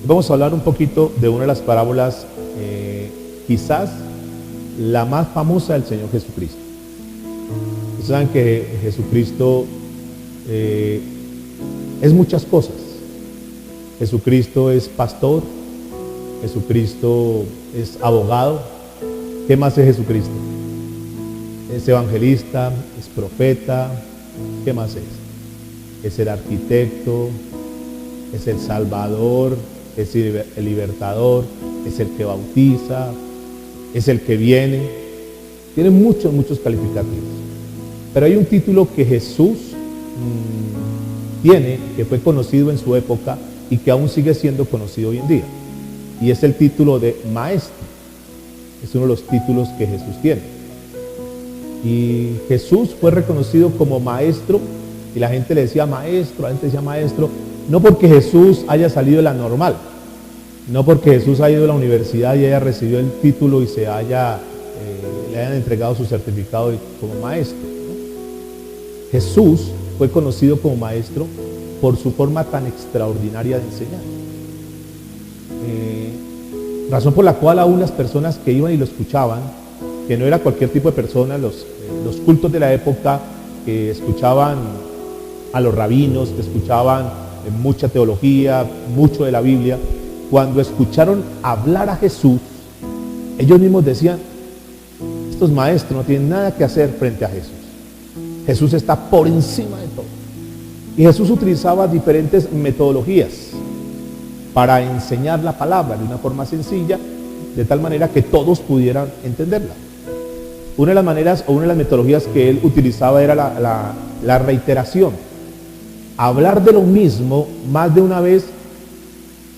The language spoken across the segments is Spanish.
Vamos a hablar un poquito de una de las parábolas, quizás la más famosa del Señor Jesucristo. Ustedes saben que Jesucristo es muchas cosas. Jesucristo es pastor, Jesucristo es abogado. ¿Qué más es Jesucristo? Es evangelista, es profeta. ¿Qué más es? Es el arquitecto, es el salvador, es el libertador, es el que bautiza, es el que viene. Tiene muchos calificativos. Pero hay un título que Jesús tiene, que fue conocido en su época y que aún sigue siendo conocido hoy en día. Y es el título de maestro. Es uno de los títulos que Jesús tiene. Y Jesús fue reconocido como maestro, y la gente le decía maestro, la gente decía maestro, no porque Jesús haya salido de la normal, no porque Jesús haya ido a la universidad y haya recibido el título y le hayan entregado su certificado como maestro, ¿no? Jesús fue conocido como maestro por su forma tan extraordinaria de enseñar. Razón por la cual aún las personas que iban y lo escuchaban, que no era cualquier tipo de persona, los cultos de la época, que escuchaban a los rabinos, que escuchaban mucha teología, mucho de la Biblia, cuando escucharon hablar a Jesús, ellos mismos decían: estos maestros no tienen nada que hacer frente a Jesús. Jesús está por encima de todo. Y Jesús utilizaba diferentes metodologías para enseñar la palabra de una forma sencilla, de tal manera que todos pudieran entenderla. Una de las maneras o una de las metodologías que él utilizaba era la reiteración. Hablar de lo mismo más de una vez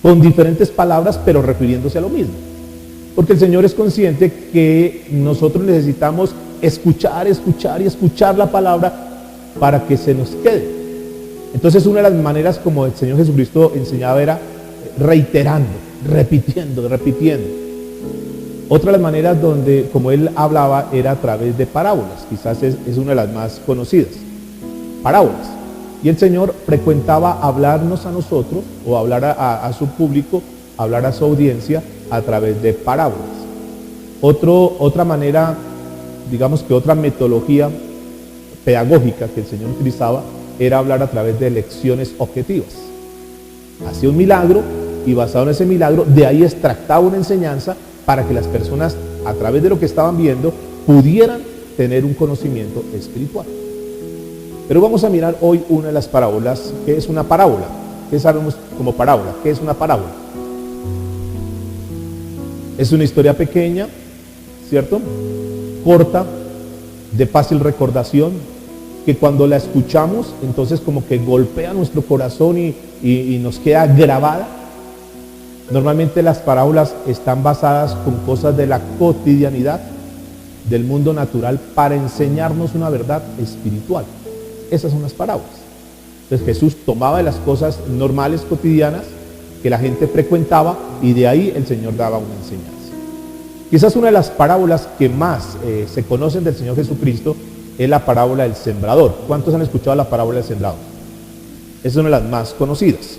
con diferentes palabras, pero refiriéndose a lo mismo. Porque el Señor es consciente que nosotros necesitamos escuchar y escuchar la palabra para que se nos quede. Entonces, una de las maneras como el Señor Jesucristo enseñaba era reiterando, repitiendo. Otra de las maneras donde, como él hablaba, era a través de parábolas. Quizás es una de las más conocidas. Parábolas. Y el Señor frecuentaba hablarnos a nosotros, o hablar a su público, hablar a su audiencia a través de parábolas. Otra manera, digamos que otra metodología pedagógica que el Señor utilizaba era hablar a través de lecciones objetivas. Hacía un milagro y basado en ese milagro, de ahí extractaba una enseñanza para que las personas, a través de lo que estaban viendo, pudieran tener un conocimiento espiritual. Pero vamos a mirar hoy una de las parábolas. ¿Qué es una parábola? ¿Qué sabemos como parábola? ¿Qué es una parábola? Es una historia pequeña, ¿cierto? Corta, de fácil recordación, que cuando la escuchamos, entonces como que golpea nuestro corazón y nos queda grabada. Normalmente las parábolas están basadas con cosas de la cotidianidad, del mundo natural, para enseñarnos una verdad espiritual. Esas son las parábolas. Entonces Jesús tomaba de las cosas normales, cotidianas, que la gente frecuentaba, y de ahí el Señor daba una enseñanza. Quizás una de las parábolas que más se conocen del Señor Jesucristo es la parábola del sembrador. ¿Cuántos han escuchado la parábola del sembrador? Es una de las más conocidas.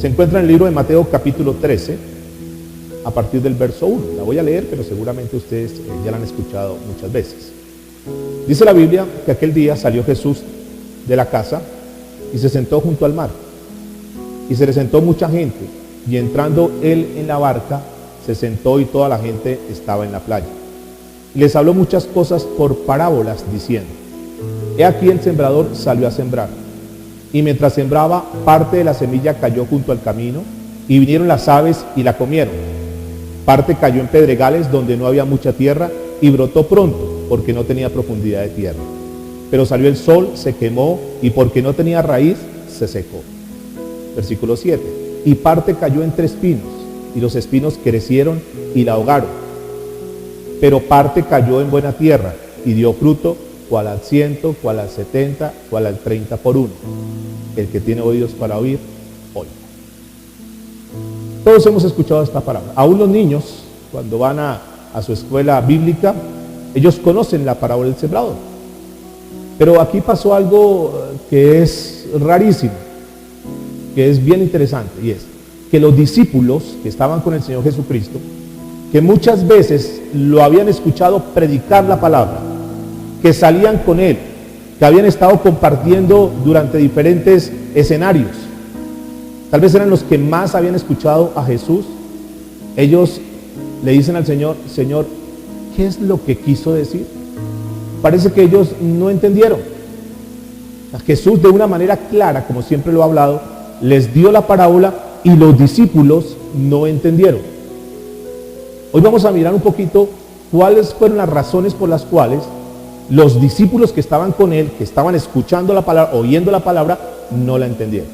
Se encuentra en el libro de Mateo capítulo 13, a partir del verso 1. La voy a leer, pero seguramente ustedes ya la han escuchado muchas veces. Dice la Biblia que aquel día salió Jesús de la casa y se sentó junto al mar. Y se le sentó mucha gente, y entrando él en la barca, se sentó y toda la gente estaba en la playa. Y les habló muchas cosas por parábolas, diciendo: he aquí el sembrador salió a sembrar. Y mientras sembraba, parte de la semilla cayó junto al camino, y vinieron las aves y la comieron. Parte cayó en pedregales donde no había mucha tierra, y brotó pronto, porque no tenía profundidad de tierra. Pero salió el sol, se quemó, y porque no tenía raíz, se secó. Versículo 7. Y parte cayó entre espinos, y los espinos crecieron y la ahogaron. Pero parte cayó en buena tierra, y dio fruto, cual al 100, cual al 70, cual al 30 por uno. El que tiene oídos para oír, oiga. Todos hemos escuchado esta parábola. Aún los niños, cuando van a su escuela bíblica, ellos conocen la parábola del sembrador. Pero aquí pasó algo que es rarísimo, que es bien interesante, y es que los discípulos que estaban con el Señor Jesucristo, que muchas veces lo habían escuchado predicar la palabra, que salían con él, que habían estado compartiendo durante diferentes escenarios, tal vez eran los que más habían escuchado a Jesús. Ellos le dicen al Señor: Señor, ¿qué es lo que quiso decir? Parece que ellos no entendieron. A Jesús, de una manera clara, como siempre lo ha hablado, les dio la parábola y los discípulos no entendieron. Hoy vamos a mirar un poquito cuáles fueron las razones por las cuales los discípulos que estaban con él, que estaban escuchando la palabra, oyendo la palabra, no la entendieron.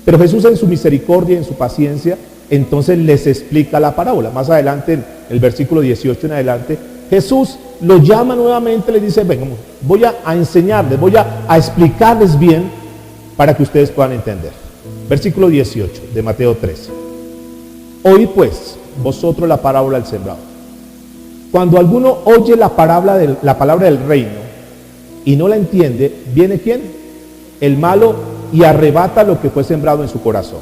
Pero Jesús, en su misericordia, en su paciencia, entonces les explica la parábola. Más adelante, en el versículo 18 en adelante, Jesús los llama nuevamente, les dice: venga, voy a enseñarles, voy a explicarles bien para que ustedes puedan entender. Versículo 18 de Mateo 13. Oí pues vosotros la parábola del sembrado. Cuando alguno oye la palabra del reino y no la entiende, ¿viene quién? El malo, y arrebata lo que fue sembrado en su corazón.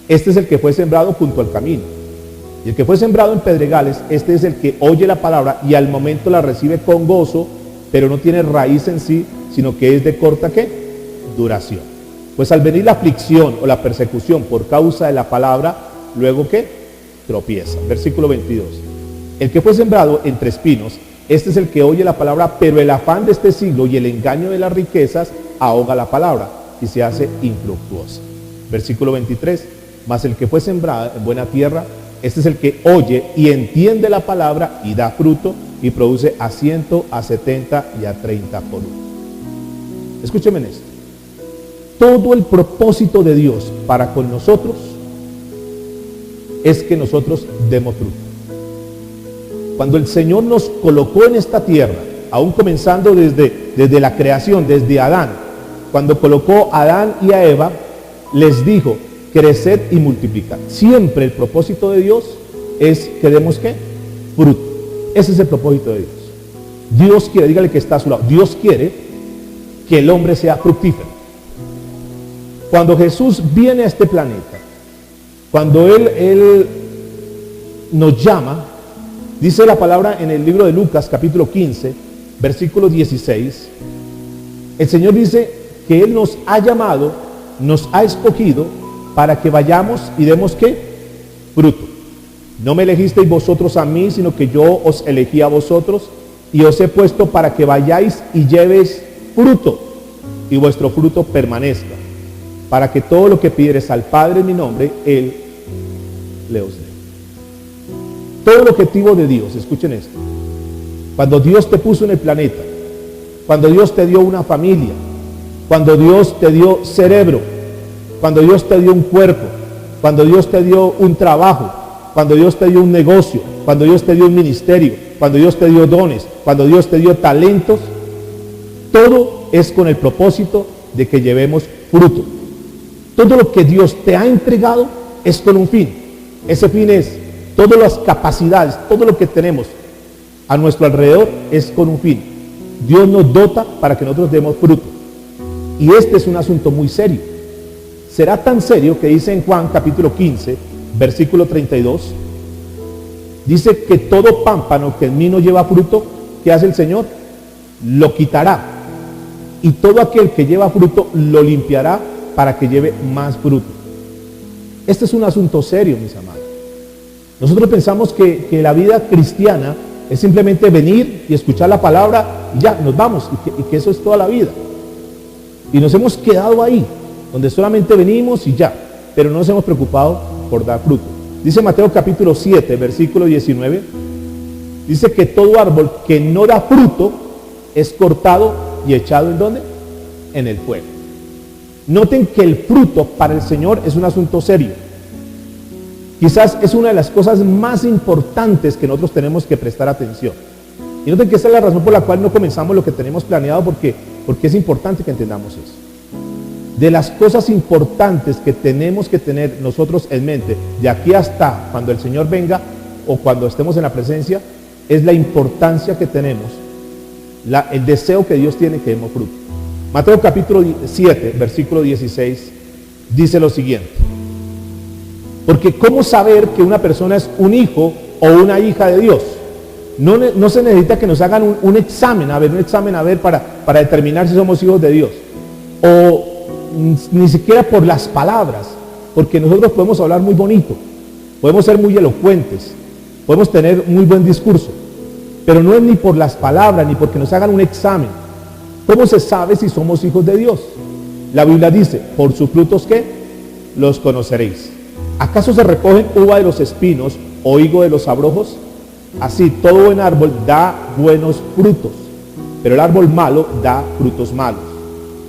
Este es el que fue sembrado junto al camino. Y el que fue sembrado en pedregales, este es el que oye la palabra y al momento la recibe con gozo, pero no tiene raíz en sí, sino que es de corta ¿qué? Duración. Pues al venir la aflicción o la persecución por causa de la palabra, luego ¿qué? Tropieza. Versículo 22. El que fue sembrado entre espinos, este es el que oye la palabra, pero el afán de este siglo y el engaño de las riquezas ahoga la palabra y se hace infructuosa. Versículo 23. Mas el que fue sembrado en buena tierra, este es el que oye y entiende la palabra y da fruto y produce a 100, a 70 y a 30 por uno. Escúcheme en esto. Todo el propósito de Dios para con nosotros es que nosotros demos fruto. Cuando el Señor nos colocó en esta tierra, aún comenzando desde la creación, desde Adán, cuando colocó a Adán y a Eva, les dijo: creced y multiplicad. Siempre el propósito de Dios es que demos ¿qué? Fruto. Ese es el propósito de Dios. Dios quiere, dígale que está a su lado, Dios quiere que el hombre sea fructífero. Cuando Jesús viene a este planeta, cuando Él nos llama, dice la palabra en el libro de Lucas, capítulo 15, versículo 16, el Señor dice que Él nos ha llamado, nos ha escogido para que vayamos y demos ¿qué? Fruto. No me elegisteis vosotros a mí, sino que yo os elegí a vosotros y os he puesto para que vayáis y llevéis fruto y vuestro fruto permanezca, para que todo lo que pidiereis al Padre en mi nombre, Él le os dé. Todo el objetivo de Dios, escuchen esto, cuando Dios te puso en el planeta, cuando Dios te dio una familia, cuando Dios te dio cerebro, cuando Dios te dio un cuerpo, cuando Dios te dio un trabajo, cuando Dios te dio un negocio, cuando Dios te dio un ministerio, cuando Dios te dio dones, cuando Dios te dio talentos, todo es con el propósito de que llevemos fruto. Todo lo que Dios te ha entregado es con un fin. Ese fin es, todas las capacidades, todo lo que tenemos a nuestro alrededor es con un fin. Dios nos dota para que nosotros demos fruto. Y este es un asunto muy serio. Será tan serio que dice en Juan capítulo 15, versículo 32, dice que todo pámpano que en mí no lleva fruto, ¿qué hace el Señor? Lo quitará. Y todo aquel que lleva fruto lo limpiará para que lleve más fruto. Este es un asunto serio, mis amados. Nosotros pensamos que la vida cristiana es simplemente venir y escuchar la palabra y ya, nos vamos, y que eso es toda la vida. Y nos hemos quedado ahí, donde solamente venimos y ya, pero no nos hemos preocupado por dar fruto. Dice Mateo capítulo 7, versículo 19, dice que todo árbol que no da fruto es cortado y echado ¿en dónde? En el fuego. Noten que el fruto para el Señor es un asunto serio. Quizás es una de las cosas más importantes que nosotros tenemos que prestar atención. Y noten que esa es la razón por la cual no comenzamos lo que tenemos planeado, porque es importante que entendamos eso. De las cosas importantes que tenemos que tener nosotros en mente, de aquí hasta cuando el Señor venga o cuando estemos en la presencia, es la importancia que tenemos, el deseo que Dios tiene que demos fruto. Mateo capítulo 7, versículo 16, dice lo siguiente: Porque ¿cómo saber que una persona es un hijo o una hija de Dios? No se necesita que nos hagan un examen, a ver, para determinar si somos hijos de Dios. O ni siquiera por las palabras, porque nosotros podemos hablar muy bonito, podemos ser muy elocuentes, podemos tener muy buen discurso, pero no es ni por las palabras, ni porque nos hagan un examen. ¿Cómo se sabe si somos hijos de Dios? La Biblia dice, por sus frutos, ¿qué? Los conoceréis. ¿Acaso se recogen uva de los espinos o higo de los abrojos? Así, todo buen árbol da buenos frutos, pero el árbol malo da frutos malos.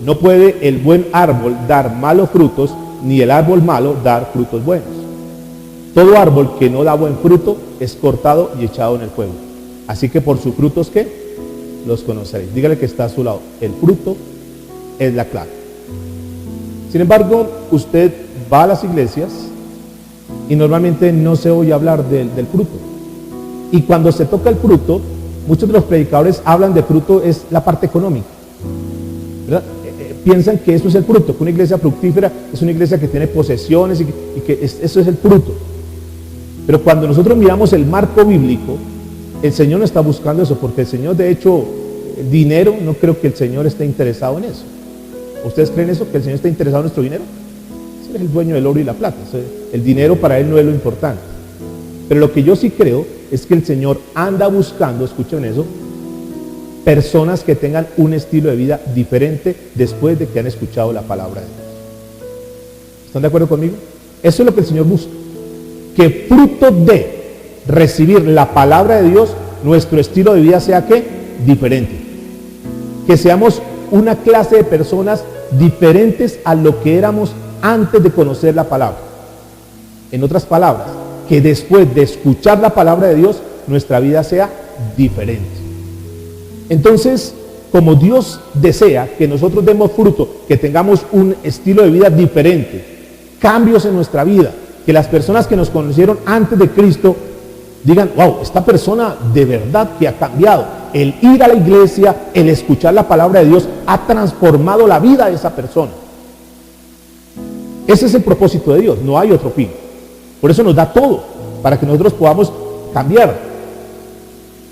No puede el buen árbol dar malos frutos, ni el árbol malo dar frutos buenos. Todo árbol que no da buen fruto es cortado y echado en el fuego. Así que por sus frutos, ¿qué? Los conoceréis. Dígale que está a su lado. El fruto es la clave. Sin embargo, usted va a las iglesias y normalmente no se oye hablar del fruto. Y cuando se toca el fruto, muchos de los predicadores hablan de fruto, es la parte económica, ¿verdad? Piensan que eso es el fruto, que una iglesia fructífera es una iglesia que tiene posesiones y que eso es el fruto. Pero cuando nosotros miramos el marco bíblico, el Señor no está buscando eso, porque el Señor, de hecho, el dinero, no creo que el Señor esté interesado en eso. ¿Ustedes creen eso? ¿Que el Señor está interesado en nuestro dinero? Él es el dueño del oro y la plata. O sea, el dinero para Él no es lo importante. Pero lo que yo sí creo es que el Señor anda buscando, escuchen eso, personas que tengan un estilo de vida diferente después de que han escuchado la palabra de Dios. ¿Están de acuerdo conmigo? Eso es lo que el Señor busca. Que fruto de recibir la palabra de Dios, nuestro estilo de vida sea ¿qué? Diferente. Que seamos una clase de personas diferentes a lo que éramos antes de conocer la palabra. En otras palabras, que después de escuchar la palabra de Dios, nuestra vida sea diferente. Entonces, como Dios desea que nosotros demos fruto, que tengamos un estilo de vida diferente, cambios en nuestra vida, que las personas que nos conocieron antes de Cristo digan, wow, esta persona de verdad que ha cambiado. El ir a la iglesia, el escuchar la palabra de Dios ha transformado la vida de esa persona. Ese es el propósito de Dios, no hay otro fin. Por eso nos da todo, para que nosotros podamos cambiar.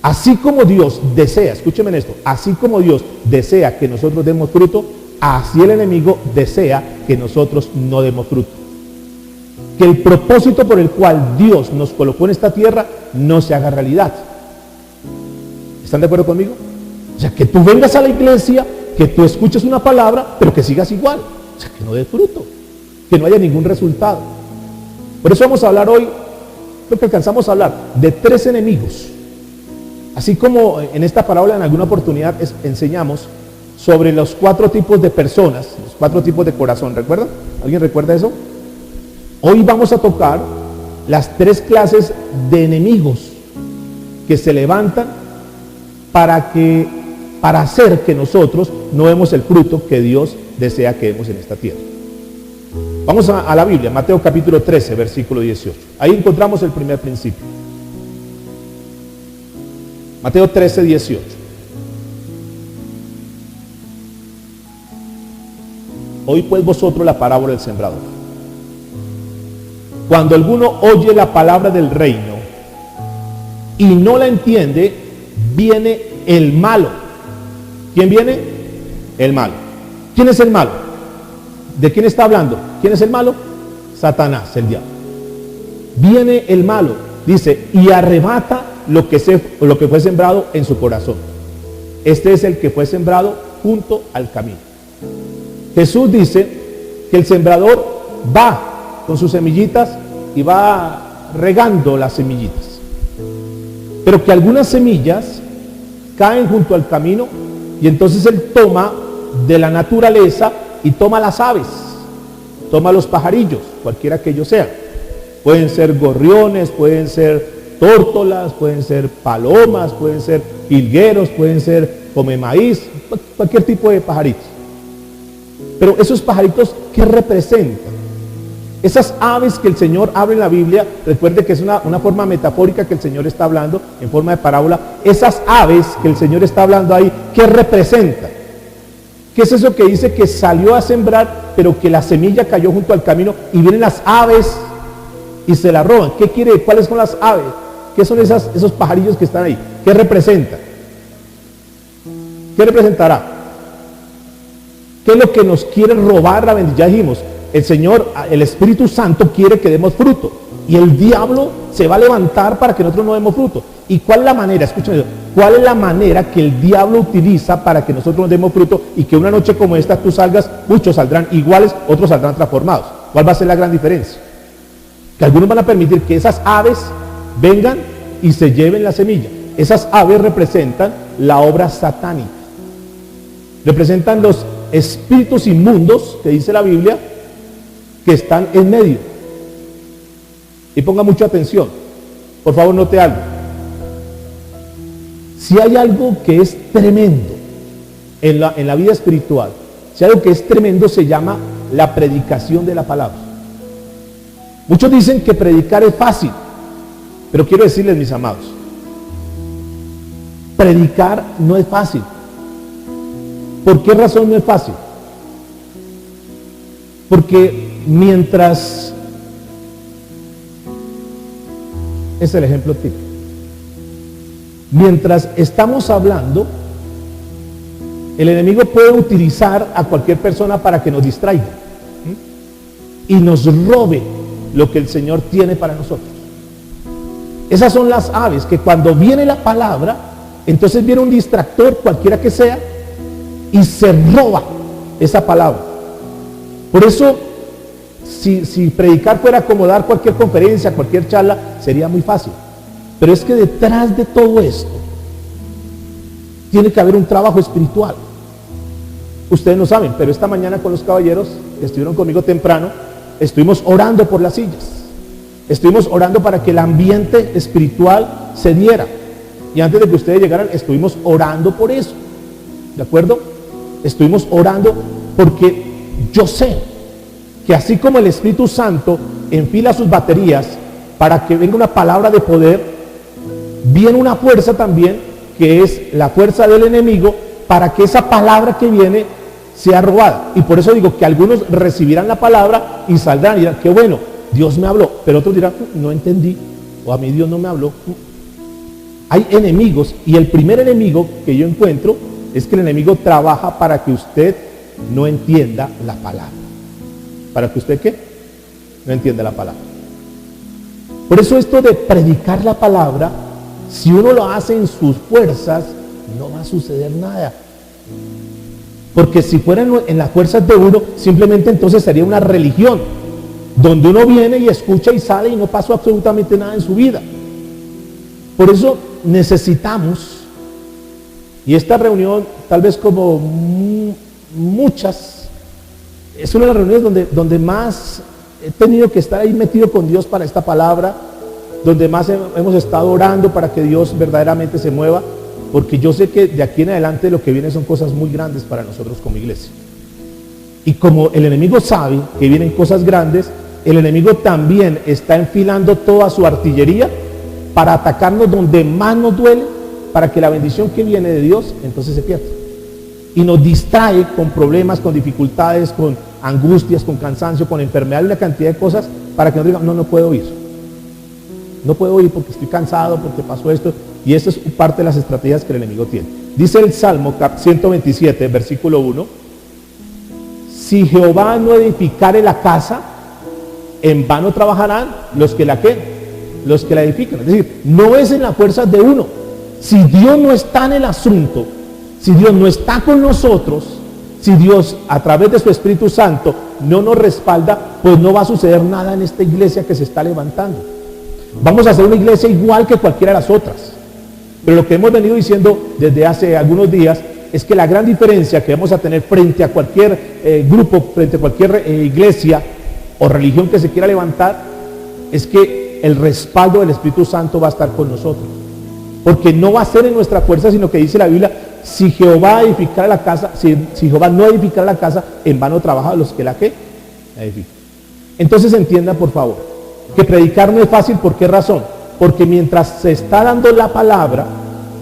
Así como Dios desea, escúcheme en esto, así como Dios desea que nosotros demos fruto, así el enemigo desea que nosotros no demos fruto. Que el propósito por el cual Dios nos colocó en esta tierra no se haga realidad. ¿Están de acuerdo conmigo? O sea, que tú vengas a la iglesia, que tú escuches una palabra, pero que sigas igual. O sea, que no dé fruto, que no haya ningún resultado. Por eso vamos a hablar hoy, creo que alcanzamos a hablar de 3 enemigos. Así como en esta parábola en alguna oportunidad enseñamos sobre los 4 tipos de personas, los 4 tipos de corazón, ¿recuerdan? ¿Alguien recuerda eso? Hoy vamos a tocar las 3 clases de enemigos que se levantan para hacer que nosotros no demos el fruto que Dios desea que demos en esta tierra. Vamos a la Biblia, Mateo capítulo 13, versículo 18. Ahí encontramos el primer principio. Mateo 13, 18. Oí pues vosotros la parábola del sembrador. Cuando alguno oye la palabra del reino y no la entiende, viene el malo. ¿Quién viene? El malo. ¿Quién es el malo? ¿De quién está hablando? ¿Quién es el malo? Satanás, el diablo. Viene el malo, dice, y arrebata lo que fue sembrado en su corazón. Este es el que fue sembrado junto al camino. Jesús dice que el sembrador va con sus semillitas y va regando las semillitas. Pero que algunas semillas caen junto al camino y entonces él toma de la naturaleza y toma las aves, toma los pajarillos, cualquiera que ellos sean. Pueden ser gorriones, pueden ser tórtolas, pueden ser palomas, pueden ser jilgueros, pueden ser come maíz, cualquier tipo de pajaritos. Pero esos pajaritos, ¿qué representan? Esas aves que el Señor habla en la Biblia, recuerde que es una forma metafórica que el Señor está hablando, en forma de parábola. Esas aves que el Señor está hablando ahí, ¿qué representan? ¿Qué es eso que dice que salió a sembrar, pero que la semilla cayó junto al camino y vienen las aves y se la roban. ¿Qué quiere? ¿Cuáles son las aves? ¿Qué son esos pajarillos que están ahí? ¿Qué representan? ¿Qué representará? ¿Qué es lo que nos quiere robar la bendición? Ya dijimos, el Señor, el Espíritu Santo quiere que demos fruto. Y el diablo se va a levantar para que nosotros no demos fruto. ¿Y cuál es la manera? Escúchame, ¿cuál es la manera que el diablo utiliza para que nosotros no demos fruto y que una noche como esta tú salgas, muchos saldrán iguales, otros saldrán transformados? ¿Cuál va a ser la gran diferencia? Que algunos van a permitir que esas aves vengan y se lleven la semilla. Esas aves representan la obra satánica. Representan los espíritus inmundos, que dice la Biblia, que están en medio. Y ponga mucha atención. Por favor, note algo. Si hay algo que es tremendo en la vida espiritual, si hay algo que es tremendo, se llama la predicación de la palabra. Muchos dicen que predicar es fácil, pero quiero decirles, mis amados, predicar no es fácil. ¿Por qué razón no es fácil? Porque mientras, es el ejemplo típico, mientras estamos hablando, el enemigo puede utilizar a cualquier persona para que nos distraiga y nos robe lo que el Señor tiene para nosotros. Esas son las aves que cuando viene la palabra, entonces viene un distractor, cualquiera que sea, y se roba esa palabra. Por eso, si predicar fuera como dar cualquier conferencia, cualquier charla, sería muy fácil. Pero es que detrás de todo esto tiene que haber un trabajo espiritual. Ustedes no saben, pero esta mañana con los caballeros que estuvieron conmigo temprano, estuvimos orando por las sillas. Estuvimos orando para que el ambiente espiritual se diera. Y antes de que ustedes llegaran, estuvimos orando por eso. ¿De acuerdo? Estuvimos orando porque yo sé que así como el Espíritu Santo enfila sus baterías para que venga una palabra de poder, viene una fuerza también, que es la fuerza del enemigo, para que esa palabra que viene sea robada. Y por eso digo que algunos recibirán la palabra y saldrán y dirán, qué bueno, Dios me habló. Pero otros dirán, no entendí, o a mí Dios no me habló. Hay enemigos, y el primer enemigo que yo encuentro es que el enemigo trabaja para que usted no entienda la palabra. ¿Para que usted qué? No entienda la palabra. Por eso esto de predicar la palabra, si uno lo hace en sus fuerzas, no va a suceder nada. Porque si fueran en las fuerzas de uno, simplemente entonces sería una religión, donde uno viene y escucha y sale y no pasó absolutamente nada en su vida. Por eso necesitamos, y esta reunión, tal vez como muchas, es una de las reuniones donde más he tenido que estar ahí metido con Dios para esta palabra, donde más hemos estado orando para que Dios verdaderamente se mueva, porque yo sé que de aquí en adelante lo que viene son cosas muy grandes para nosotros como iglesia. Y como el enemigo sabe que vienen cosas grandes, el enemigo también está enfilando toda su artillería para atacarnos donde más nos duele, para que la bendición que viene de Dios entonces se pierda. Y nos distrae con problemas, con dificultades, con angustias, con cansancio, con enfermedad y una cantidad de cosas, para que nos digan, no puedo ir. No puedo ir porque estoy cansado, porque pasó esto. Y esa es parte de las estrategias que el enemigo tiene. Dice el Salmo 127, versículo 1, si Jehová no edificare la casa, en vano trabajarán los que la edifican. Es decir, no es en las fuerzas de uno. Si Dios no está en el asunto, si Dios no está con nosotros, si Dios a través de su Espíritu Santo no nos respalda, pues no va a suceder nada en esta iglesia que se está levantando. Vamos a hacer una iglesia igual que cualquiera de las otras. Pero lo que hemos venido diciendo desde hace algunos días es que la gran diferencia que vamos a tener frente a cualquier grupo, frente a cualquier iglesia o religión que se quiera levantar, es que el respaldo del Espíritu Santo va a estar con nosotros. Porque no va a ser en nuestra fuerza, sino que dice la Biblia, si Jehová edificara la casa, si Jehová no edificara la casa, en vano trabajan los que la edifican. Entonces entiendan, por favor, que predicar no es fácil. ¿Por qué razón? Porque mientras se está dando la palabra,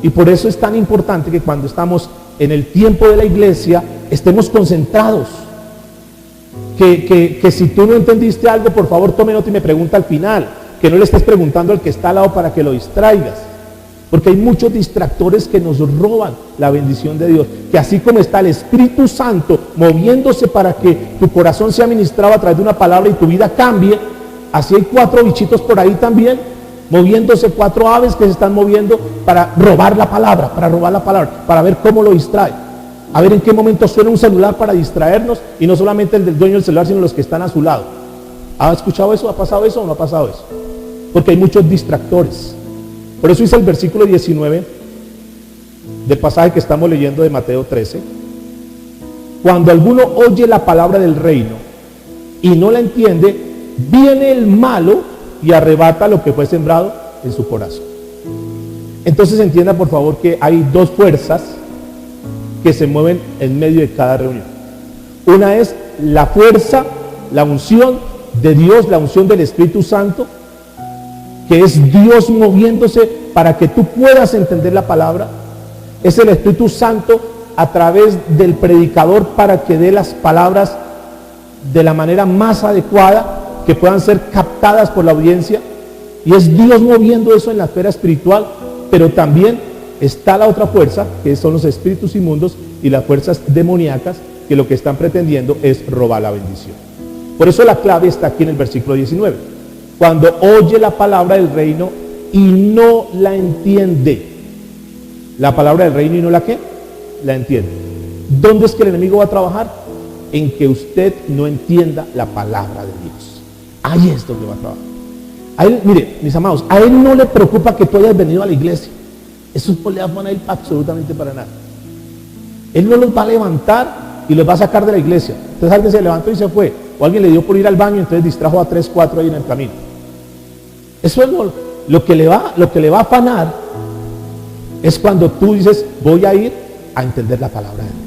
y por eso es tan importante que cuando estamos en el tiempo de la iglesia, estemos concentrados. Que si tú no entendiste algo, por favor tome nota y me pregunta al final, que no le estés preguntando al que está al lado para que lo distraigas, porque hay muchos distractores que nos roban la bendición de Dios, que así como está el Espíritu Santo moviéndose para que tu corazón sea ministrado a través de una palabra y tu vida cambie, así hay 4 bichitos por ahí también moviéndose, 4 aves que se están moviendo para robar la palabra, para ver cómo lo distrae. A ver en qué momento suena un celular para distraernos, y no solamente el del dueño del celular, sino los que están a su lado. ¿Ha escuchado eso? ¿Ha pasado eso o no ha pasado eso? Porque hay muchos distractores. Por eso dice el versículo 19 del pasaje que estamos leyendo de Mateo 13: cuando alguno oye la palabra del reino y no la entiende, viene el malo y arrebata lo que fue sembrado en su corazón. Entonces entienda por favor que hay 2 fuerzas que se mueven en medio de cada reunión. Una es la fuerza, la unción de Dios, la unción del Espíritu Santo, que es Dios moviéndose para que tú puedas entender la palabra. Es el Espíritu Santo a través del predicador para que dé las palabras de la manera más adecuada, que puedan ser captadas por la audiencia. Y es Dios moviendo eso en la esfera espiritual. Pero también está la otra fuerza, que son los espíritus inmundos y las fuerzas demoníacas, que lo que están pretendiendo es robar la bendición. Por eso la clave está aquí en el versículo 19. Cuando oye la palabra del reino y no la entiende. La palabra del reino y no la ¿qué? La entiende. ¿Dónde es que el enemigo va a trabajar? En que usted no entienda la palabra de Dios. Ahí es donde va a trabajar. A él, mire, mis amados, a él no le preocupa que tú hayas venido a la iglesia. Eso no le va a ir absolutamente para nada. Él no los va a levantar y los va a sacar de la iglesia. Entonces alguien se levantó y se fue, o alguien le dio por ir al baño y entonces distrajo a 3, 4 ahí en el camino. Eso es lo que le va a afanar. Es cuando tú dices: voy a ir a entender la palabra de Dios.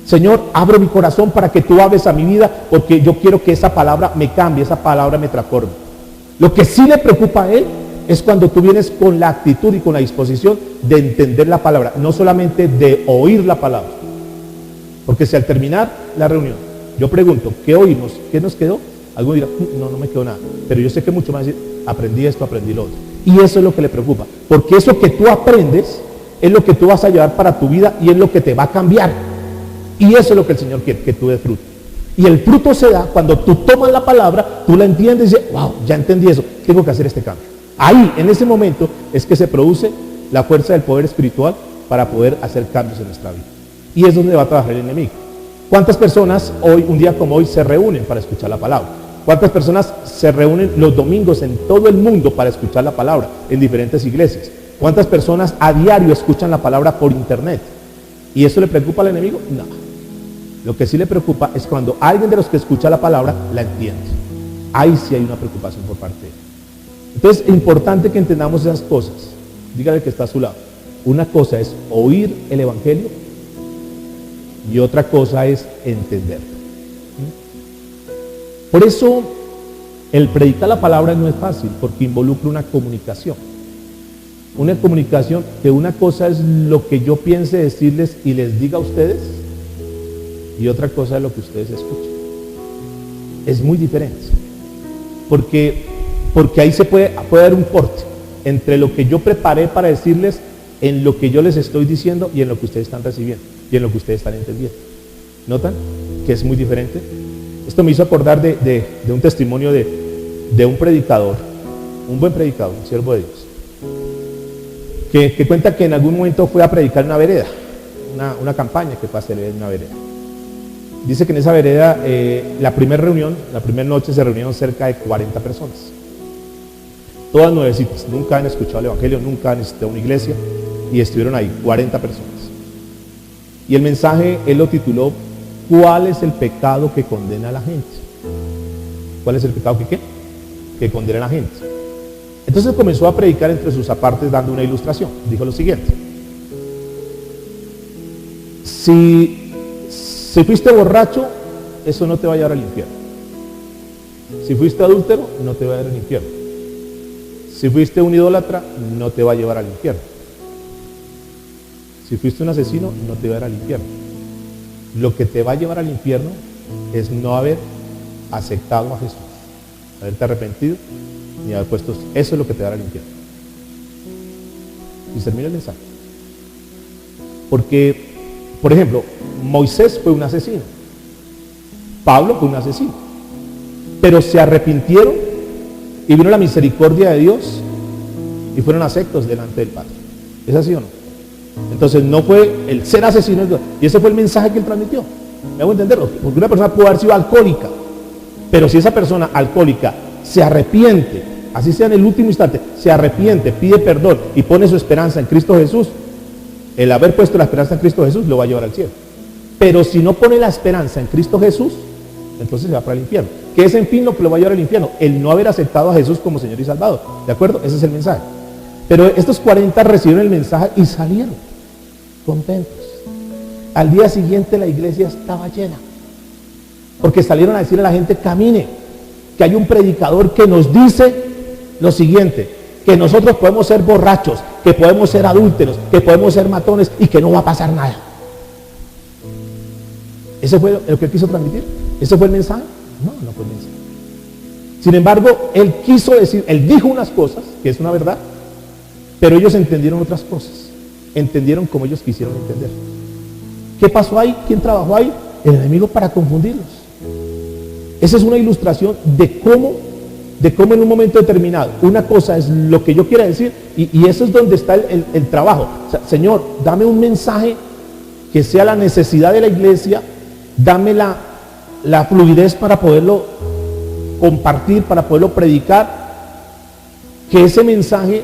Señor, abro mi corazón para que tú hables a mi vida, porque yo quiero que esa palabra me cambie, esa palabra me transforme. Lo que sí le preocupa a él es cuando tú vienes con la actitud y con la disposición de entender la palabra, no solamente de oír la palabra. Porque si al terminar la reunión yo pregunto: ¿qué oímos? ¿Qué nos quedó? Alguno dirá: no me quedó nada. Pero yo sé que mucho más decir: aprendí esto, aprendí lo otro. Y eso es lo que le preocupa, porque eso que tú aprendes es lo que tú vas a llevar para tu vida y es lo que te va a cambiar. Y eso es lo que el Señor quiere, que tú des fruto. Y el fruto se da cuando tú tomas la palabra, tú la entiendes y dices: wow, ya entendí eso, tengo que hacer este cambio. Ahí, en ese momento, es que se produce la fuerza del poder espiritual para poder hacer cambios en nuestra vida. Y es donde va a trabajar el enemigo. ¿Cuántas personas hoy, un día como hoy, se reúnen para escuchar la palabra? ¿Cuántas personas se reúnen los domingos en todo el mundo para escuchar la palabra en diferentes iglesias? ¿Cuántas personas a diario escuchan la palabra por internet? ¿Y eso le preocupa al enemigo? No. Lo que sí le preocupa es cuando alguien de los que escucha la palabra la entiende. Ahí sí hay una preocupación por parte de él. Entonces es importante que entendamos esas cosas. Dígale que está a su lado. Una cosa es oír el evangelio y otra cosa es entenderlo. Por eso el predicar la palabra no es fácil, porque involucra una comunicación. Una comunicación que una cosa es lo que yo piense decirles y les diga a ustedes, y otra cosa es lo que ustedes escuchan. Es muy diferente. Porque ahí se puede dar un corte entre lo que yo preparé para decirles, en lo que yo les estoy diciendo y en lo que ustedes están recibiendo y en lo que ustedes están entendiendo. ¿Notan que es muy diferente? Esto me hizo acordar de un testimonio de un predicador, un buen predicador, un siervo de Dios, que cuenta que en algún momento fue a predicar en una vereda, una campaña que fue a hacer en una vereda. Dice que en esa vereda, la primera noche se reunieron cerca de 40 personas. Todas nuevecitas, nunca han escuchado el evangelio, nunca han visitado una iglesia, y estuvieron ahí 40 personas. Y el mensaje él lo tituló: ¿cuál es el pecado que condena a la gente? ¿Cuál es el pecado que condena a la gente? Entonces comenzó a predicar entre sus apartes dando una ilustración. Dijo lo siguiente: si fuiste borracho, eso no te va a llevar al infierno. Si fuiste adúltero, no te va a llevar al infierno. Si fuiste un idólatra, no te va a llevar al infierno. Si fuiste un asesino, no te va a llevar al infierno. Lo que te va a llevar al infierno es no haber aceptado a Jesús, haberte arrepentido ni haber puesto, eso es lo que te dará el infierno. Y termina el mensaje. Porque, por ejemplo, Moisés fue un asesino, Pablo fue un asesino, pero se arrepintieron y vino la misericordia de Dios y fueron aceptos delante del Padre. ¿Es así o no? Entonces no fue el ser asesino, y ese fue el mensaje que él transmitió. ¿Me hago entenderlo? Porque una persona puede haber sido alcohólica, pero si esa persona alcohólica se arrepiente, así sea en el último instante, se arrepiente, pide perdón y pone su esperanza en Cristo Jesús, el haber puesto la esperanza en Cristo Jesús lo va a llevar al cielo. Pero si no pone la esperanza en Cristo Jesús, entonces se va para el infierno. ¿Qué es en fin lo que lo va a llevar al infierno? El no haber aceptado a Jesús como Señor y Salvador. ¿De acuerdo? Ese es el mensaje. Pero estos 40 recibieron el mensaje y salieron contentos. Al día siguiente la iglesia estaba llena, porque salieron a decirle a la gente: camine, que hay un predicador que nos dice lo siguiente, que nosotros podemos ser borrachos, que podemos ser adúlteros, que podemos ser matones y que no va a pasar nada. ¿Ese fue lo que quiso transmitir? ¿Ese fue el mensaje? No, no fue el mensaje. Sin embargo, él quiso decir, él dijo unas cosas, que es una verdad, pero ellos entendieron otras cosas, entendieron como ellos quisieron entender. ¿Qué pasó ahí? ¿Quién trabajó ahí? El enemigo, para confundirlos. Esa es una ilustración de cómo en un momento determinado una cosa es lo que yo quiera decir, y eso es donde está el trabajo. O sea, Señor, dame un mensaje que sea la necesidad de la iglesia, dame la fluidez para poderlo compartir, para poderlo predicar, que ese mensaje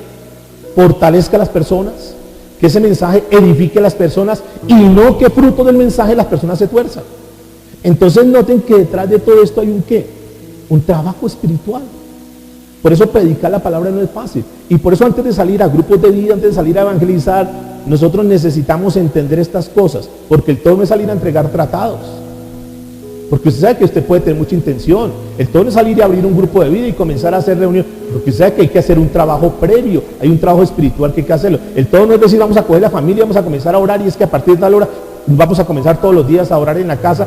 fortalezca a las personas, que ese mensaje edifique a las personas, y no que fruto del mensaje las personas se tuerzan. Entonces noten que detrás de todo esto hay un ¿qué? Un trabajo espiritual. Por eso predicar la palabra no es fácil, y por eso antes de salir a grupos de vida, antes de salir a evangelizar, nosotros necesitamos entender estas cosas, porque el todo no es salir a entregar tratados, porque usted sabe que usted puede tener mucha intención. El todo no es salir y abrir un grupo de vida y comenzar a hacer reuniones, porque usted sabe que hay que hacer un trabajo previo, hay un trabajo espiritual que hay que hacerlo. El todo no es decir vamos a coger la familia, vamos a comenzar a orar, y es que a partir de tal hora vamos a comenzar todos los días a orar en la casa.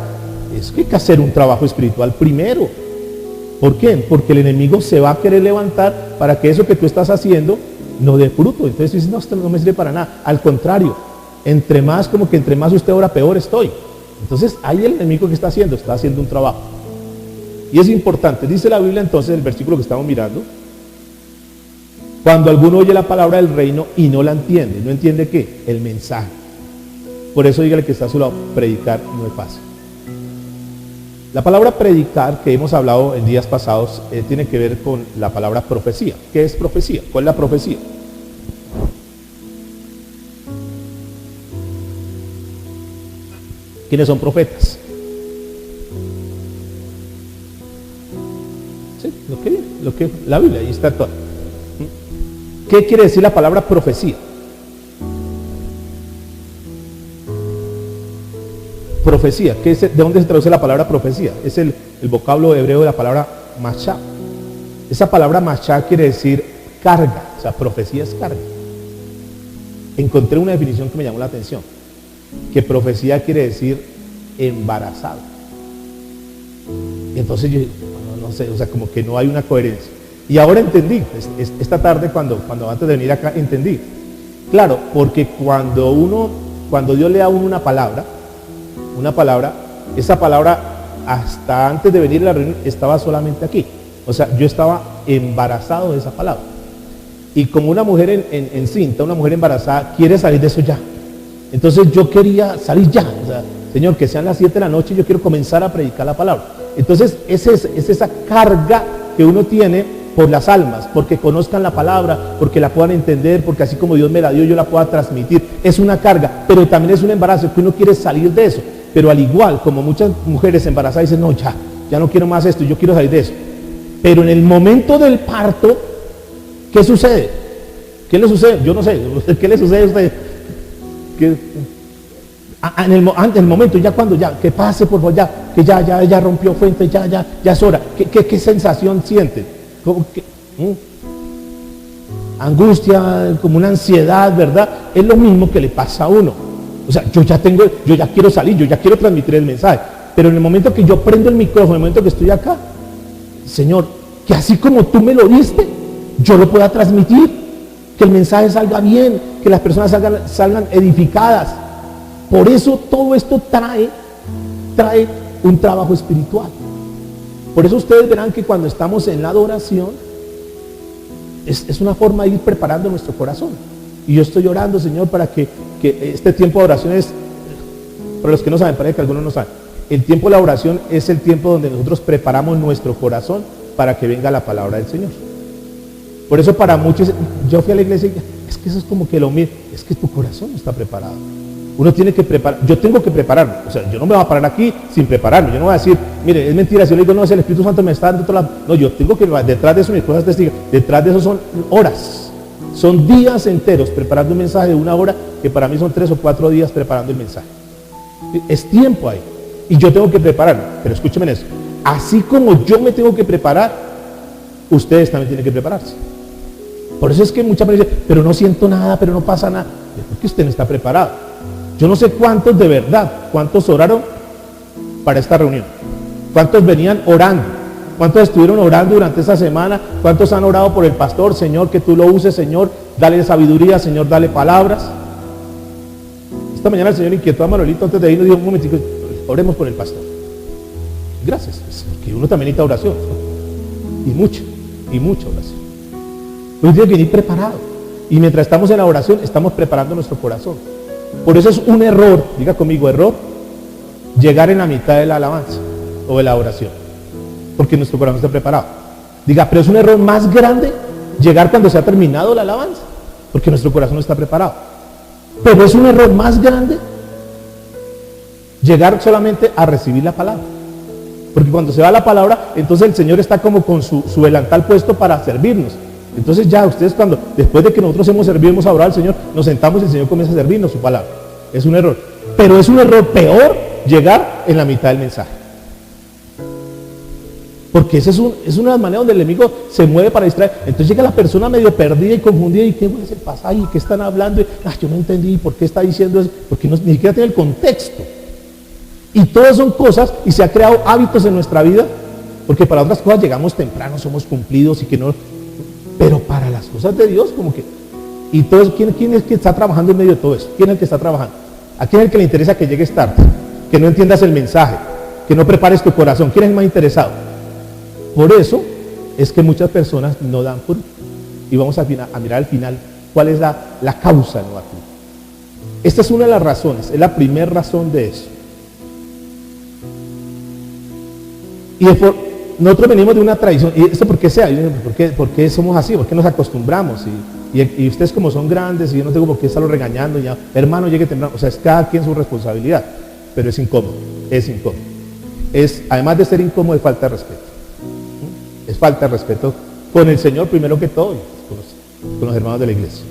Es que hay que hacer un trabajo espiritual primero. ¿Por qué? Porque el enemigo se va a querer levantar para que eso que tú estás haciendo no dé fruto. Entonces tú dices, no, esto no me sirve para nada. Al contrario, entre más usted ora, peor estoy. Entonces ahí el enemigo que está haciendo un trabajo. Y es importante, dice la Biblia entonces, el versículo que estamos mirando: cuando alguno oye la palabra del reino y no la entiende. ¿No entiende qué? El mensaje. Por eso dígale que está a su lado, predicar no es fácil. La palabra predicar, que hemos hablado en días pasados, tiene que ver con la palabra profecía. ¿Qué es profecía? ¿Cuál es la profecía? ¿Quiénes son profetas? Sí, lo que la Biblia, ahí está todo. ¿Qué quiere decir la palabra profecía? Profecía, ¿de dónde se traduce la palabra profecía? Es el vocablo hebreo de la palabra mashá. Esa palabra mashá quiere decir carga, o sea, profecía es carga. Encontré una definición que me llamó la atención, que profecía quiere decir embarazado. Y entonces yo no sé, o sea, como que no hay una coherencia. Y ahora entendí, esta tarde cuando antes de venir acá entendí. Claro, porque cuando Dios le da a uno una palabra, esa palabra hasta antes de venir a la reunión estaba solamente aquí. O sea, yo estaba embarazado de esa palabra. Y como una mujer encinta, una mujer embarazada quiere salir de eso ya. Entonces yo quería salir ya. O sea, Señor, que sean las 7 de la noche, yo quiero comenzar a predicar la palabra. Entonces es esa carga que uno tiene por las almas, porque conozcan la palabra, porque la puedan entender, porque así como Dios me la dio, yo la pueda transmitir. Es una carga, pero también es un embarazo, que uno quiere salir de eso. Pero al igual, como muchas mujeres embarazadas dicen, no, ya no quiero más esto, yo quiero salir de eso. Pero en el momento del parto, ¿qué sucede? ¿Qué le sucede? Yo no sé, ¿qué le sucede a usted? En el momento, ya cuando que pase por favor, que ya rompió fuente, ya es hora. ¿Qué sensación siente? Angustia, como una ansiedad, ¿verdad? Es lo mismo que le pasa a uno. O sea, yo ya quiero salir, yo ya quiero transmitir el mensaje, pero en el momento que yo prendo el micrófono, en el momento que estoy acá, Señor, que así como tú me lo diste, yo lo pueda transmitir, que el mensaje salga bien, que las personas salgan edificadas. Por eso todo esto trae un trabajo espiritual. Por eso ustedes verán que cuando estamos en la adoración, es una forma de ir preparando nuestro corazón. Y yo estoy orando, Señor, para que este tiempo de oración es, para los que no saben, para que algunos no saben, el tiempo de la oración es el tiempo donde nosotros preparamos nuestro corazón para que venga la palabra del Señor. Por eso para muchos, yo fui a la iglesia y es que eso es como que lo mismo, es que tu corazón no está preparado. Uno tiene que preparar, yo tengo que prepararme, o sea, yo no me voy a parar aquí sin prepararme, yo no voy a decir, mire, es mentira, si yo le digo, no, es el Espíritu Santo me está dando toda la... No, yo tengo que, detrás de eso mis cosas testigas, detrás de eso son horas, son días enteros preparando un mensaje de 1 hora, que para mí son 3 o 4 días preparando el mensaje. Es tiempo ahí, y yo tengo que prepararme, pero escúcheme en eso, así como yo me tengo que preparar, ustedes también tienen que prepararse. Por eso es que muchas veces dicen, pero no siento nada, pero no pasa nada, es porque usted no está preparado. Yo no sé cuántos de verdad, cuántos oraron para esta reunión, cuántos venían orando, cuántos estuvieron orando durante esta semana, cuántos han orado por el pastor, Señor, que tú lo uses, Señor, dale sabiduría, Señor, dale palabras. Esta mañana el Señor inquietó a Manuelito antes de irnos, dijo, un momentico, oremos por el pastor. Gracias, porque uno también necesita oración, y mucha oración. Uno tiene que venir preparado, y mientras estamos en la oración, estamos preparando nuestro corazón. Por eso es un error, diga conmigo, error, llegar en la mitad de la alabanza o de la oración, porque nuestro corazón está preparado. Diga, pero es un error más grande llegar cuando se ha terminado la alabanza, porque nuestro corazón no está preparado. Pero es un error más grande llegar solamente a recibir la palabra, porque cuando se va la palabra, entonces el Señor está como con su delantal puesto para servirnos. Entonces ya ustedes después de que nosotros hemos servido, hemos adorado al Señor, nos sentamos y el Señor comienza a servirnos su palabra. Es un error. Pero es un error peor llegar en la mitad del mensaje. Porque esa es una de las maneras donde el enemigo se mueve para distraer. Entonces llega la persona medio perdida y confundida y ¿qué es el pasaje? ¿Y qué están hablando? Yo no entendí por qué está diciendo eso, porque ni siquiera tiene el contexto. Y todas son cosas, y se ha creado hábitos en nuestra vida, porque para otras cosas llegamos temprano, somos cumplidos y que no... Pero para las cosas de Dios, como que... Y todos, ¿quién es que está trabajando en medio de todo eso? ¿Quién es el que está trabajando? ¿A quién es el que le interesa que llegues tarde? Que no entiendas el mensaje, que no prepares tu corazón. ¿Quién es el más interesado? Por eso es que muchas personas no dan fruto. Y vamos a mirar al final cuál es la causa de no dar fruto. Esta es una de las razones, es la primera razón de eso. Y nosotros venimos de una tradición, y esto por qué sea, ¿por qué somos así? ¿Por qué nos acostumbramos? Y ustedes como son grandes, y yo no tengo por qué estarlo regañando, ya, hermano, llegue temprano, o sea, es cada quien su responsabilidad, pero es incómodo. Además de ser incómodo, es falta de respeto. Es falta de respeto con el Señor primero que todo, con los hermanos de la iglesia.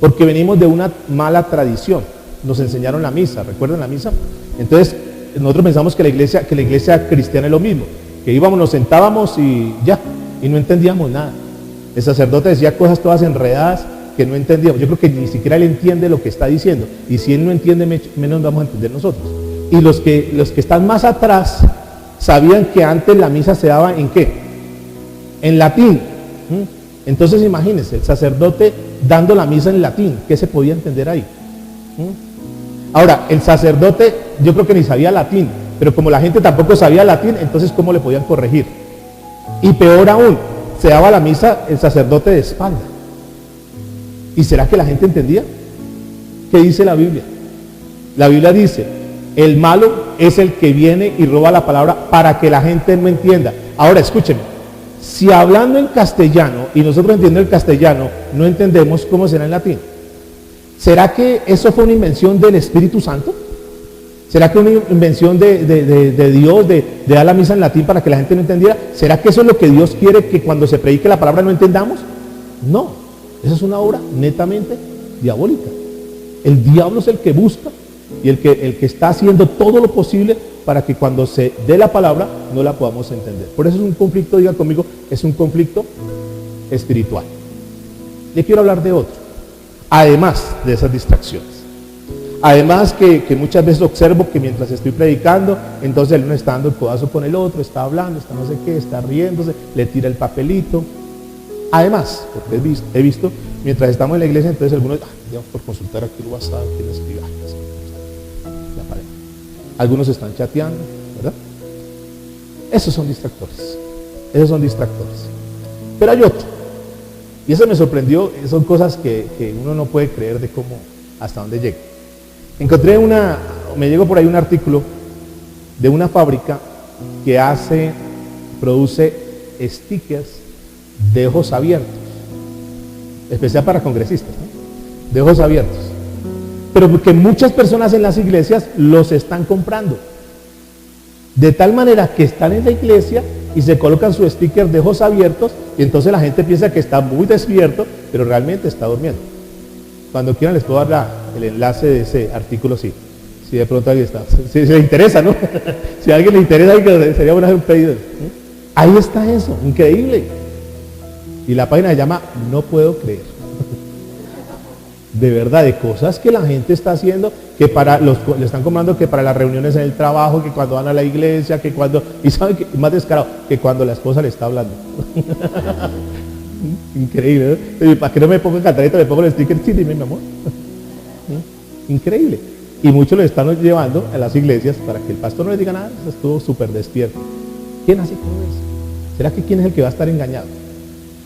Porque venimos de una mala tradición, nos enseñaron la misa, ¿recuerdan la misa? Entonces, nosotros pensamos que la iglesia cristiana es lo mismo. Que íbamos, nos sentábamos y ya, y no entendíamos nada. El sacerdote decía cosas todas enredadas que no entendíamos. Yo creo que ni siquiera él entiende lo que está diciendo. Y si él no entiende, menos vamos a entender nosotros. Y los que están más atrás sabían que antes la misa se daba ¿en qué? En latín. Entonces imagínense, el sacerdote dando la misa en latín. ¿Qué se podía entender ahí? Ahora, el sacerdote yo creo que ni sabía latín. Pero como la gente tampoco sabía latín, entonces ¿cómo le podían corregir? Y peor aún, se daba la misa el sacerdote de espalda. ¿Y será que la gente entendía? ¿Qué dice la Biblia? La Biblia dice, el malo es el que viene y roba la palabra para que la gente no entienda. Ahora escúchenme, si hablando en castellano y nosotros entendiendo el castellano no entendemos, ¿cómo será en latín? ¿Será que eso fue una invención del Espíritu Santo? ¿Será que una invención de Dios de dar la misa en latín para que la gente no entendiera? ¿Será que eso es lo que Dios quiere, que cuando se predique la palabra no entendamos? No, esa es una obra netamente diabólica. El diablo es el que busca y el que está haciendo todo lo posible para que cuando se dé la palabra no la podamos entender. Por eso es un conflicto, diga conmigo, es un conflicto espiritual. Le quiero hablar de otro, además de esas distracciones. Además que muchas veces observo que mientras estoy predicando, entonces el uno está dando el codazo con el otro, está hablando, está no sé qué, está riéndose, le tira el papelito. Además, porque he visto, mientras estamos en la iglesia, entonces algunos, digamos, por consultar aquí el WhatsApp, quién escribe, la pareja. Algunos están chateando, ¿verdad? Esos son distractores. Pero hay otro. Y eso me sorprendió, son cosas que uno no puede creer de cómo, hasta dónde llega. Encontré me llegó por ahí un artículo de una fábrica que produce stickers de ojos abiertos, especial para congresistas, ¿no? De ojos abiertos. Pero porque muchas personas en las iglesias los están comprando. De tal manera que están en la iglesia y se colocan su sticker de ojos abiertos y entonces la gente piensa que está muy despierto, pero realmente está durmiendo. Cuando quieran les puedo dar el enlace de ese artículo, si de pronto alguien está, si le interesa, ¿no? Si a alguien le interesa, sería bueno hacer un pedido. Ahí está eso, increíble. Y la página se llama No Puedo Creer. De verdad, de cosas que la gente está haciendo, que le están comprando, que para las reuniones en el trabajo, que cuando van a la iglesia, que cuando, y saben que más descarado, que cuando la esposa le está hablando. Increíble, ¿no? ¿Para que no me pongo cantareta? Me pongo el sticker, sí, dime, mi amor. Increíble. Y muchos lo están llevando a las iglesias para que el pastor no les diga nada, estuvo súper despierto. ¿Quién hace todo eso? ¿Será que quién es el que va a estar engañado?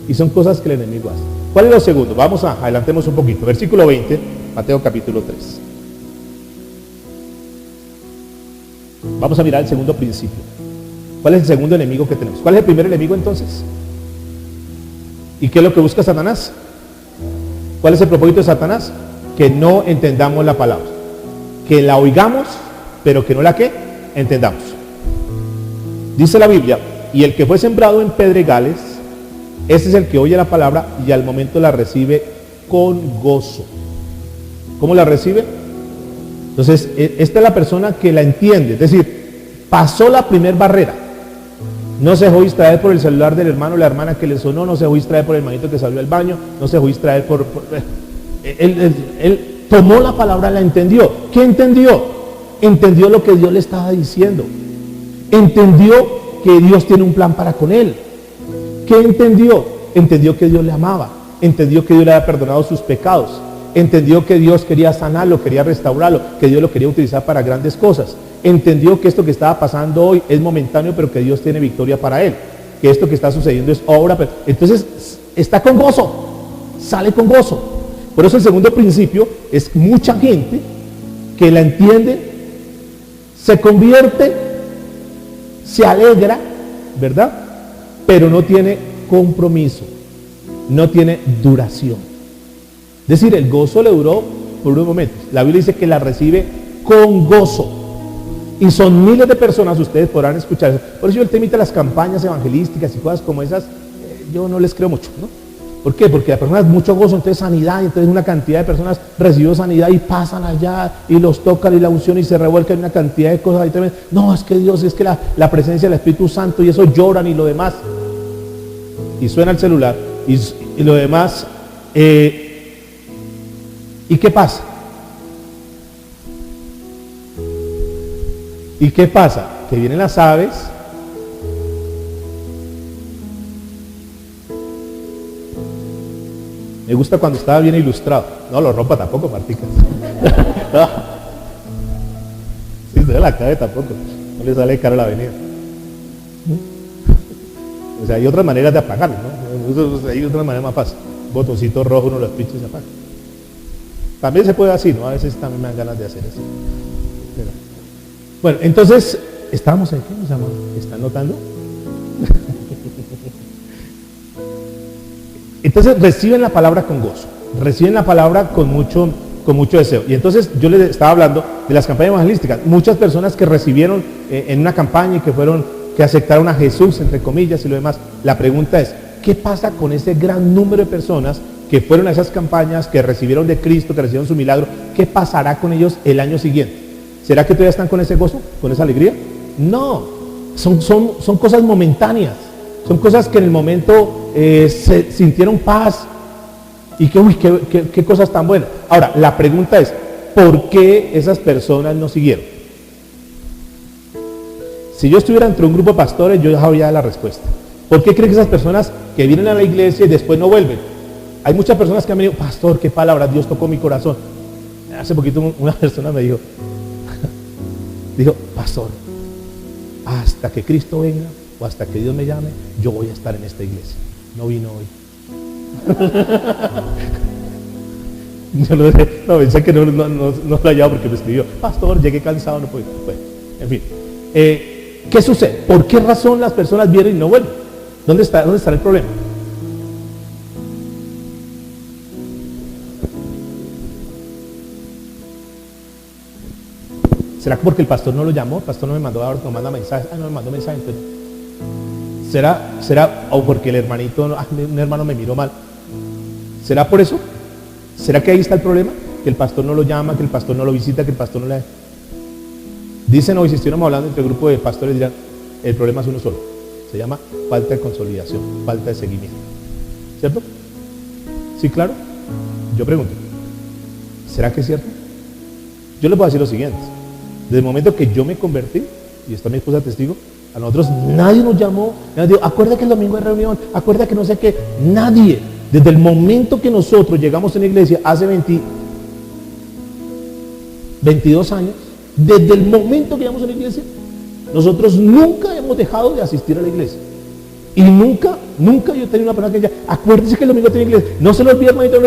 Y son cosas que el enemigo hace. ¿Cuál es lo segundo? Adelantemos un poquito. Versículo 20, Mateo capítulo 3. Vamos a mirar el segundo principio. ¿Cuál es el segundo enemigo que tenemos? ¿Cuál es el primer enemigo entonces? ¿Y qué es lo que busca Satanás? ¿Cuál es el propósito de Satanás? Que no entendamos la palabra. Que la oigamos, pero que no la entendamos. Dice la Biblia, y el que fue sembrado en pedregales, ese es el que oye la palabra y al momento la recibe con gozo. ¿Cómo la recibe? Entonces, esta es la persona que la entiende, es decir, pasó la primer barrera. No se dejó distraer por el celular del hermano o la hermana que le sonó, no se dejó distraer por el hermanito que salió al baño, no se dejó distraer él tomó la palabra, la entendió. ¿Qué entendió? Entendió lo que Dios le estaba diciendo. Entendió que Dios tiene un plan para con él. ¿Qué entendió? Entendió que Dios le amaba. Entendió que Dios le había perdonado sus pecados. Entendió que Dios quería sanarlo, quería restaurarlo, que Dios lo quería utilizar para grandes cosas. Entendió que esto que estaba pasando hoy es momentáneo, pero que Dios tiene victoria para él. Que esto que está sucediendo es obra. Entonces está con gozo, sale con gozo. Por eso el segundo principio es mucha gente que la entiende, se convierte, se alegra, ¿verdad? Pero no tiene compromiso, no tiene duración. Es decir, el gozo le duró por unos momentos. La Biblia dice que la recibe con gozo. Y son miles de personas, ustedes podrán escuchar eso. Por eso yo el tema de las campañas evangelísticas y cosas como esas, yo no les creo mucho, ¿no? ¿Por qué? Porque la persona es mucho gozo, entonces sanidad, entonces una cantidad de personas recibió sanidad y pasan allá y los tocan y la unción y se revuelca en una cantidad de cosas ahí también. No, es que Dios, es que la presencia del Espíritu Santo y eso lloran y lo demás. Y suena el celular y lo demás. ¿Y qué pasa? ¿Y qué pasa? Que vienen las aves. Me gusta cuando estaba bien ilustrado. No lo rompa tampoco, Martica. No. Si se la cabe tampoco. No le sale caro la avenida. O sea, hay otras maneras de apagarlo, ¿no? Hay otras maneras más fácil. Botoncito rojo, uno los pincha y se apaga. También se puede así, ¿no? A veces también me dan ganas de hacer eso. Pero, bueno, entonces, ¿estamos en qué? ¿Están notando? Entonces reciben la palabra con gozo, reciben la palabra con mucho deseo. Y entonces yo les estaba hablando de las campañas evangelísticas. Muchas personas que recibieron en una campaña y que aceptaron a Jesús, entre comillas, y lo demás. La pregunta es, ¿qué pasa con ese gran número de personas que fueron a esas campañas, que recibieron de Cristo, que recibieron su milagro? ¿Qué pasará con ellos el año siguiente? ¿Será que todavía están con ese gozo, con esa alegría? No, son cosas momentáneas. Son cosas que en el momento se sintieron paz y que, uy, qué cosas tan buenas. Ahora, la pregunta es, por qué esas personas no siguieron. Si yo estuviera entre un grupo de pastores, yo ya sabría la respuesta. ¿Por qué creen que esas personas que vienen a la iglesia y después no vuelven? Hay muchas personas que han venido, pastor, qué palabra, Dios tocó mi corazón. Hace poquito una persona me dijo, pastor, hasta que Cristo venga o hasta que Dios me llame, yo voy a estar en esta iglesia. No vino hoy. Yo no pensé que no lo hallaba porque me escribió, pastor, llegué cansado, no puedo. Bueno, en fin. ¿Qué sucede? ¿Por qué razón las personas vienen y no vuelven? ¿Dónde está el problema? ¿Será porque el pastor no lo llamó? El pastor no me mandó, ahora no manda mensajes. No me mandó mensajes. ¿Será o porque el hermanito, un hermano me miró mal? ¿Será por eso? ¿Será que ahí está el problema? Que el pastor no lo llama, que el pastor no lo visita, que el pastor no le... Dicen hoy, si estuviéramos hablando entre el grupo de pastores, dirán, el problema es uno solo. Se llama falta de consolidación, falta de seguimiento. ¿Cierto? ¿Sí, claro? Yo pregunto, ¿será que es cierto? Yo les voy a decir lo siguiente. Desde el momento que yo me convertí, y está mi esposa testigo, a nosotros nadie nos llamó, nadie dijo, acuerda que el domingo hay reunión, acuerda que no sé qué, nadie. Desde el momento que nosotros llegamos a la iglesia, hace 22 años, desde el momento que llegamos a la iglesia, nosotros nunca hemos dejado de asistir a la iglesia. Y nunca yo he tenido una persona que diga, acuérdese que el domingo tiene iglesia, no se lo olvide, hermanito.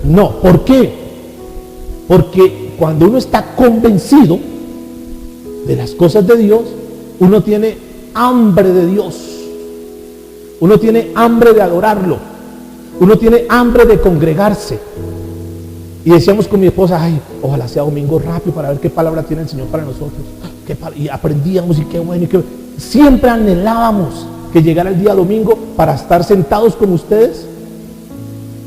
No, ¿por qué? Porque cuando uno está convencido de las cosas de Dios, uno tiene hambre de Dios, uno tiene hambre de adorarlo, uno tiene hambre de congregarse. Y decíamos con mi esposa, ay, ojalá sea domingo rápido para ver qué palabra tiene el Señor para nosotros. Y aprendíamos y qué bueno. Siempre anhelábamos que llegara el día domingo para estar sentados con ustedes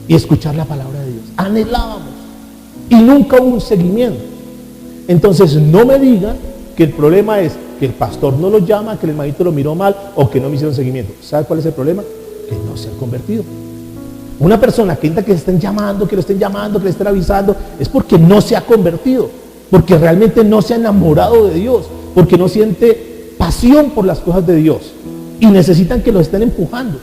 y escuchar la palabra de Dios. Anhelábamos. Y nunca hubo un seguimiento. Entonces no me digan que el problema es que el pastor no lo llama, que el hermanito lo miró mal o que no me hicieron seguimiento. ¿Sabe cuál es el problema? Que no se han convertido. Una persona que intenta que le estén llamando, que le estén avisando, es porque no se ha convertido, porque realmente no se ha enamorado de Dios, porque no siente pasión por las cosas de Dios y necesitan que los estén empujando.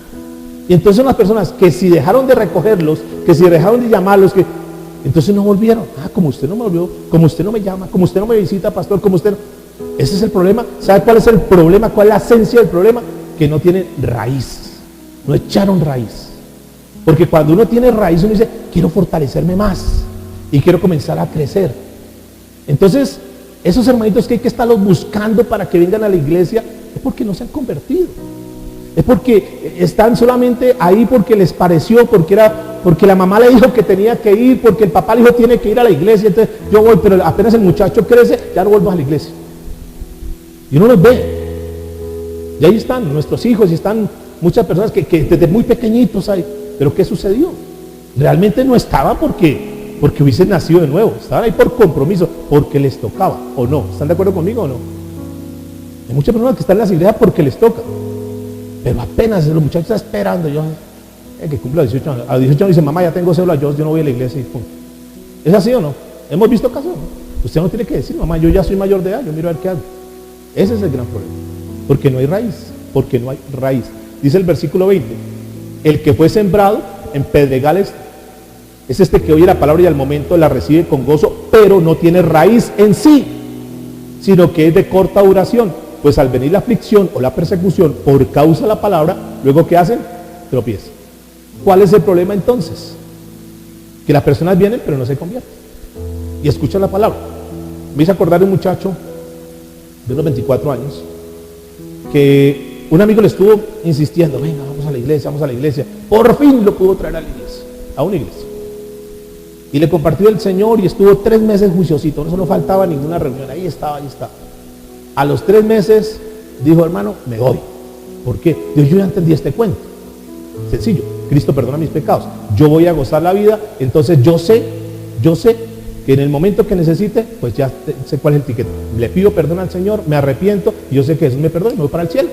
Y entonces son las personas que si dejaron de recogerlos, que si dejaron de llamarlos, que entonces no volvieron. Como usted no me volvió, como usted no me llama, como usted no me visita, pastor, como usted no... Ese es el problema. ¿Sabe cuál es el problema? ¿Cuál es la esencia del problema? Que no tienen raíz, no echaron raíz. Porque cuando uno tiene raíz, uno dice, quiero fortalecerme más y quiero comenzar a crecer. Entonces, esos hermanitos que hay que estarlos buscando para que vengan a la iglesia, es porque no se han convertido. Es porque están solamente ahí porque les pareció, porque la mamá le dijo que tenía que ir, porque el papá le dijo tiene que ir a la iglesia. Entonces yo voy, pero apenas el muchacho crece, ya no vuelvo a la iglesia. Y uno los ve. Y ahí están nuestros hijos y están muchas personas que desde muy pequeñitos hay. Pero ¿qué sucedió? Realmente no estaban porque hubiesen nacido de nuevo. Estaban ahí por compromiso, porque les tocaba, ¿o no? ¿Están de acuerdo conmigo o no? Hay muchas personas que están en las iglesias porque les toca. Pero apenas los muchachos están esperando. Yo, que cumpla 18 años. A 18 años dice, mamá, ya tengo cédula, yo no voy a la iglesia. Y punto. ¿Es así o no? ¿Hemos visto casos? Usted no tiene que decir, mamá, yo ya soy mayor de edad, yo miro a ver qué hago. Ese es el gran problema. Porque no hay raíz. Porque no hay raíz. Dice el versículo 20. El que fue sembrado en pedregales es este que oye la palabra y al momento la recibe con gozo, pero no tiene raíz en sí, sino que es de corta duración. Pues al venir la aflicción o la persecución por causa de la palabra, luego ¿qué hacen? Tropiezan. ¿Cuál es el problema entonces? Que las personas vienen pero no se convierten y escuchan la palabra. Me hice acordar de un muchacho de unos 24 años que un amigo le estuvo insistiendo, venga, vamos a la iglesia. Por fin lo pudo traer a la iglesia, a una iglesia. Y le compartió el Señor y estuvo 3 meses juiciosito, no solo faltaba ninguna reunión, ahí estaba. A los 3 meses dijo, hermano, me voy. ¿Por qué? Dios, yo ya entendí este cuento. Sencillo, Cristo perdona mis pecados. Yo voy a gozar la vida, entonces yo sé que en el momento que necesite, pues ya sé cuál es el ticket. Le pido perdón al Señor, me arrepiento, y yo sé que Jesús me perdona y me voy para el cielo.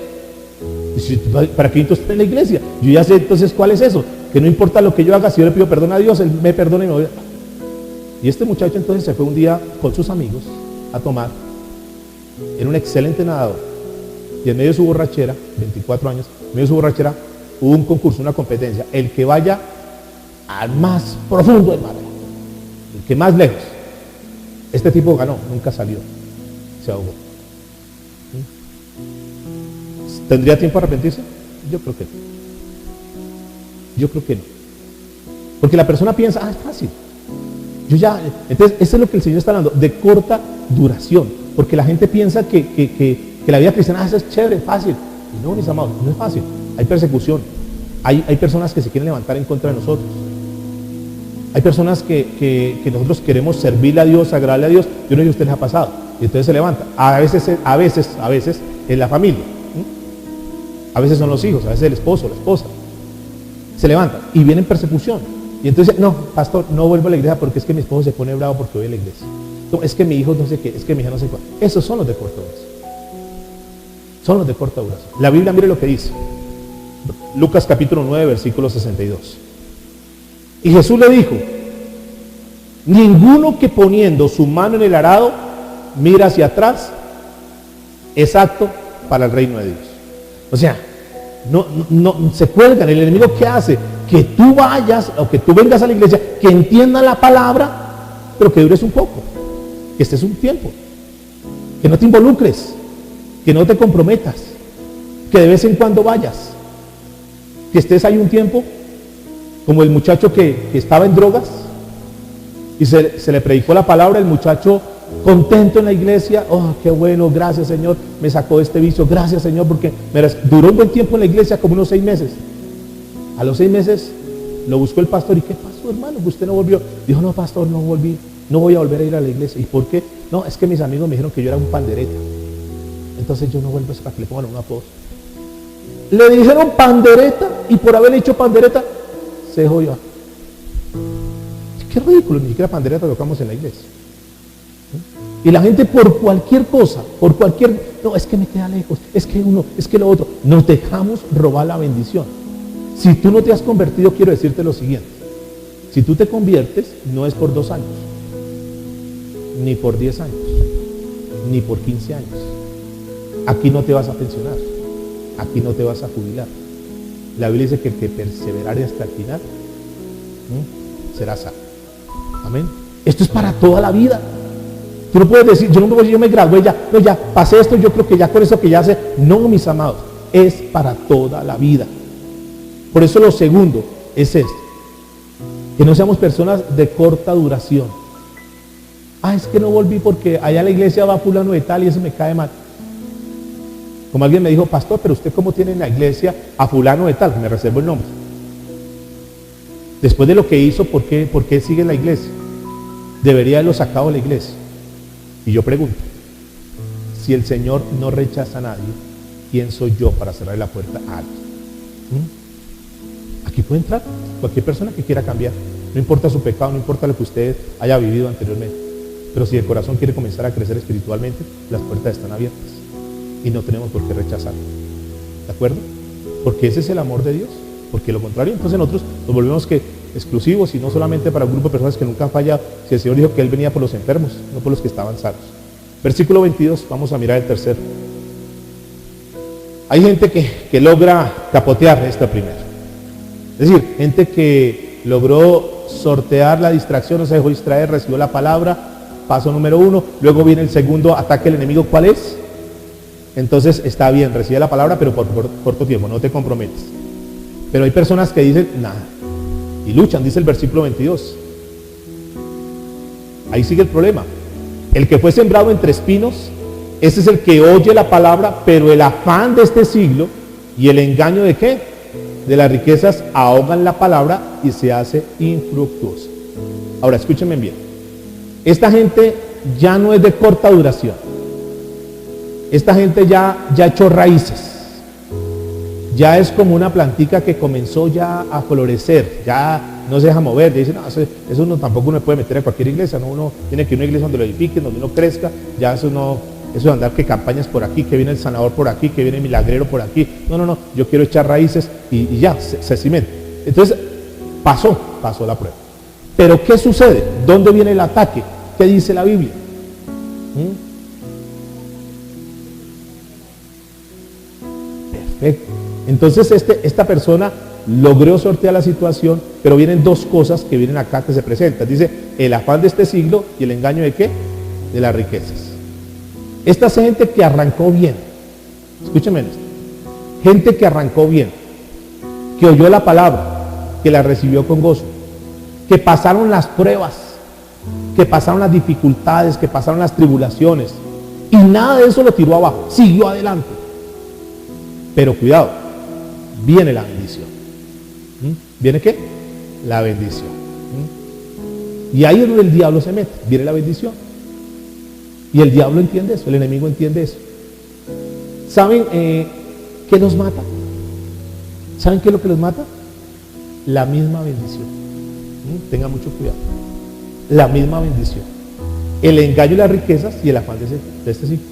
¿Para qué entonces en la iglesia? Yo ya sé entonces cuál es eso, que no importa lo que yo haga, si yo le pido perdón a Dios, Él me perdona y me voy. Y este muchacho entonces se fue un día con sus amigos a tomar. Era un excelente nadador. Y en medio de su borrachera, 24 años, en medio de su borrachera, hubo un concurso, una competencia. El que vaya al más profundo del mar, el que más lejos. Este tipo ganó, nunca salió, se ahogó. ¿Tendría tiempo a arrepentirse? Yo creo que no. Yo creo que no. Porque la persona piensa, es fácil. Entonces, eso es lo que el Señor está hablando, de corta duración. Porque la gente piensa que la vida cristiana, eso es chévere, fácil. Y no, mis amados, no es fácil. Hay persecución. Hay personas que se quieren levantar en contra de nosotros. Hay personas que nosotros queremos servirle a Dios, agradarle a Dios, y uno de ustedes les ha pasado. Y entonces se levanta. A veces en la familia. A veces son los hijos, a veces el esposo, la esposa. Se levanta y viene en persecución. Y entonces, no, pastor, no vuelvo a la iglesia porque es que mi esposo se pone bravo porque voy a la iglesia. No, es que mi hijo no sé qué, es que mi hija no sé cuál. Esos son los de corta duración. Son los de corta duración. La Biblia, mire lo que dice. Lucas capítulo 9, versículo 62. Y Jesús le dijo, ninguno que poniendo su mano en el arado mira hacia atrás es apto para el reino de Dios. O sea, no se cuelgan. El enemigo, ¿qué hace? Que tú vayas o que tú vengas a la iglesia, que entiendan la palabra, pero que dures un poco, que estés un tiempo, que no te involucres, que no te comprometas, que de vez en cuando vayas, que estés ahí un tiempo, como el muchacho que estaba en drogas y se le predicó la palabra. El muchacho contento en la iglesia, oh, qué bueno, gracias Señor, me sacó de este vicio, gracias Señor, porque duró un buen tiempo en la iglesia, como unos 6 meses. A los 6 meses lo buscó el pastor. ¿Y qué pasó, hermano? Que usted no volvió. Dijo, no, pastor, no volví, no voy a volver a ir a la iglesia. ¿Y por qué? No, es que mis amigos me dijeron que yo era un pandereta, entonces yo no vuelvo a para que le pongan un apodo. Le dijeron pandereta, y por haber hecho pandereta se dejó llevar. Qué ridículo, ni siquiera pandereta tocamos en la iglesia. Y la gente por cualquier cosa, no, es que me queda lejos, es que uno, es que lo otro, nos dejamos robar la bendición. Si tú no te has convertido, quiero decirte lo siguiente: si tú te conviertes, no es por 2 años, ni por 10 años, ni por 15 años. Aquí no te vas a pensionar, aquí no te vas a jubilar. La Biblia dice que el que perseverare hasta el final será salvo. Amén. Esto es para toda la vida. Tú no puedes decir, yo me gradué ya, no, ya pasé esto, yo creo que ya con eso que ya sé. No, mis amados, es para toda la vida. Por eso lo segundo es esto: que no seamos personas de corta duración. Es que no volví porque allá a la iglesia va fulano de tal y eso me cae mal. Como alguien me dijo, pastor, pero usted cómo tiene en la iglesia a fulano de tal, me reservo el nombre. Después de lo que hizo, ¿por qué sigue en la iglesia? Debería haberlo sacado de la iglesia. Y yo pregunto, si el Señor no rechaza a nadie, ¿quién soy yo para cerrar la puerta a alguien? Aquí puede entrar cualquier persona que quiera cambiar. No importa su pecado, no importa lo que usted haya vivido anteriormente. Pero si el corazón quiere comenzar a crecer espiritualmente, las puertas están abiertas. Y no tenemos por qué rechazarlo. ¿De acuerdo? Porque ese es el amor de Dios. Porque lo contrario, entonces nosotros nos volvemos exclusivos, y no solamente para un grupo de personas que nunca han fallado. Si el Señor dijo que Él venía por los enfermos, no por los que estaban sanos. Versículo 22, vamos a mirar el tercero. Hay gente que logra capotear esta primera. Es decir, gente que logró sortear la distracción, no se dejó distraer, recibió la palabra, paso número 1, luego viene el segundo ataque del enemigo. ¿Cuál es? Entonces está bien, recibe la palabra, pero por corto tiempo, no te comprometes. Pero hay personas que dicen nada y luchan, dice el versículo 22. Ahí sigue el problema. El que fue sembrado entre espinos, ese es el que oye la palabra, pero el afán de este siglo y el engaño de ¿qué? De las riquezas ahogan la palabra y se hace infructuosa. Ahora escúchenme bien. Esta gente ya no es de corta duración. Esta gente ya echó raíces. Ya es como una plantica que comenzó ya a florecer, ya no se deja mover. Dice, no, eso uno tampoco uno puede meter a cualquier iglesia, ¿no? Uno tiene que ir a una iglesia donde lo edifiquen, donde uno crezca. Ya eso de andar que campañas por aquí, que viene el sanador por aquí, que viene el milagrero por aquí. No, yo quiero echar raíces y ya, se cimenta. Entonces, pasó la prueba. Pero ¿qué sucede? ¿Dónde viene el ataque? ¿Qué dice la Biblia? Perfecto. Entonces esta persona logró sortear la situación, pero vienen dos cosas que vienen acá que se presentan. Dice, el afán de este siglo y el engaño de ¿qué? De las riquezas. Esta es gente que arrancó bien. Escúcheme esto. Gente que arrancó bien, que oyó la palabra, que la recibió con gozo, que pasaron las pruebas, que pasaron las dificultades, que pasaron las tribulaciones, y nada de eso lo tiró abajo, siguió adelante. Pero cuidado, viene la bendición. ¿Viene qué? La bendición. Y ahí es donde el diablo se mete, viene la bendición. Y el diablo entiende eso, el enemigo entiende eso. ¿Saben qué los mata? ¿Saben qué es lo que los mata? La misma bendición. Tengan mucho cuidado. La misma bendición. El engaño y las riquezas y el afán de este siglo.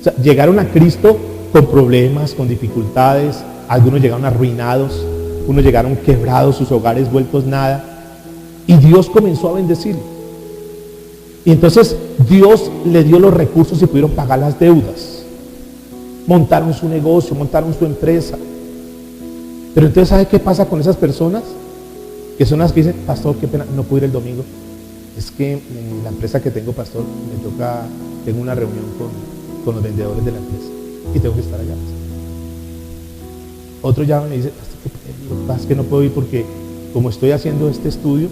O sea, llegaron a Cristo con problemas, con dificultades. Algunos llegaron arruinados, unos llegaron quebrados, sus hogares vueltos nada. Y Dios comenzó a bendecirlos. Y entonces Dios le dio los recursos y pudieron pagar las deudas. Montaron su negocio, montaron su empresa. Pero entonces, ¿sabe qué pasa con esas personas? Que son las que dicen, pastor, qué pena, no puedo ir el domingo. Es que en la empresa que tengo, pastor, tengo una reunión con los vendedores de la empresa y tengo que estar allá. Otro llama y me dice, pastor, qué pena, lo que pasa es que no puedo ir porque como estoy haciendo este estudio,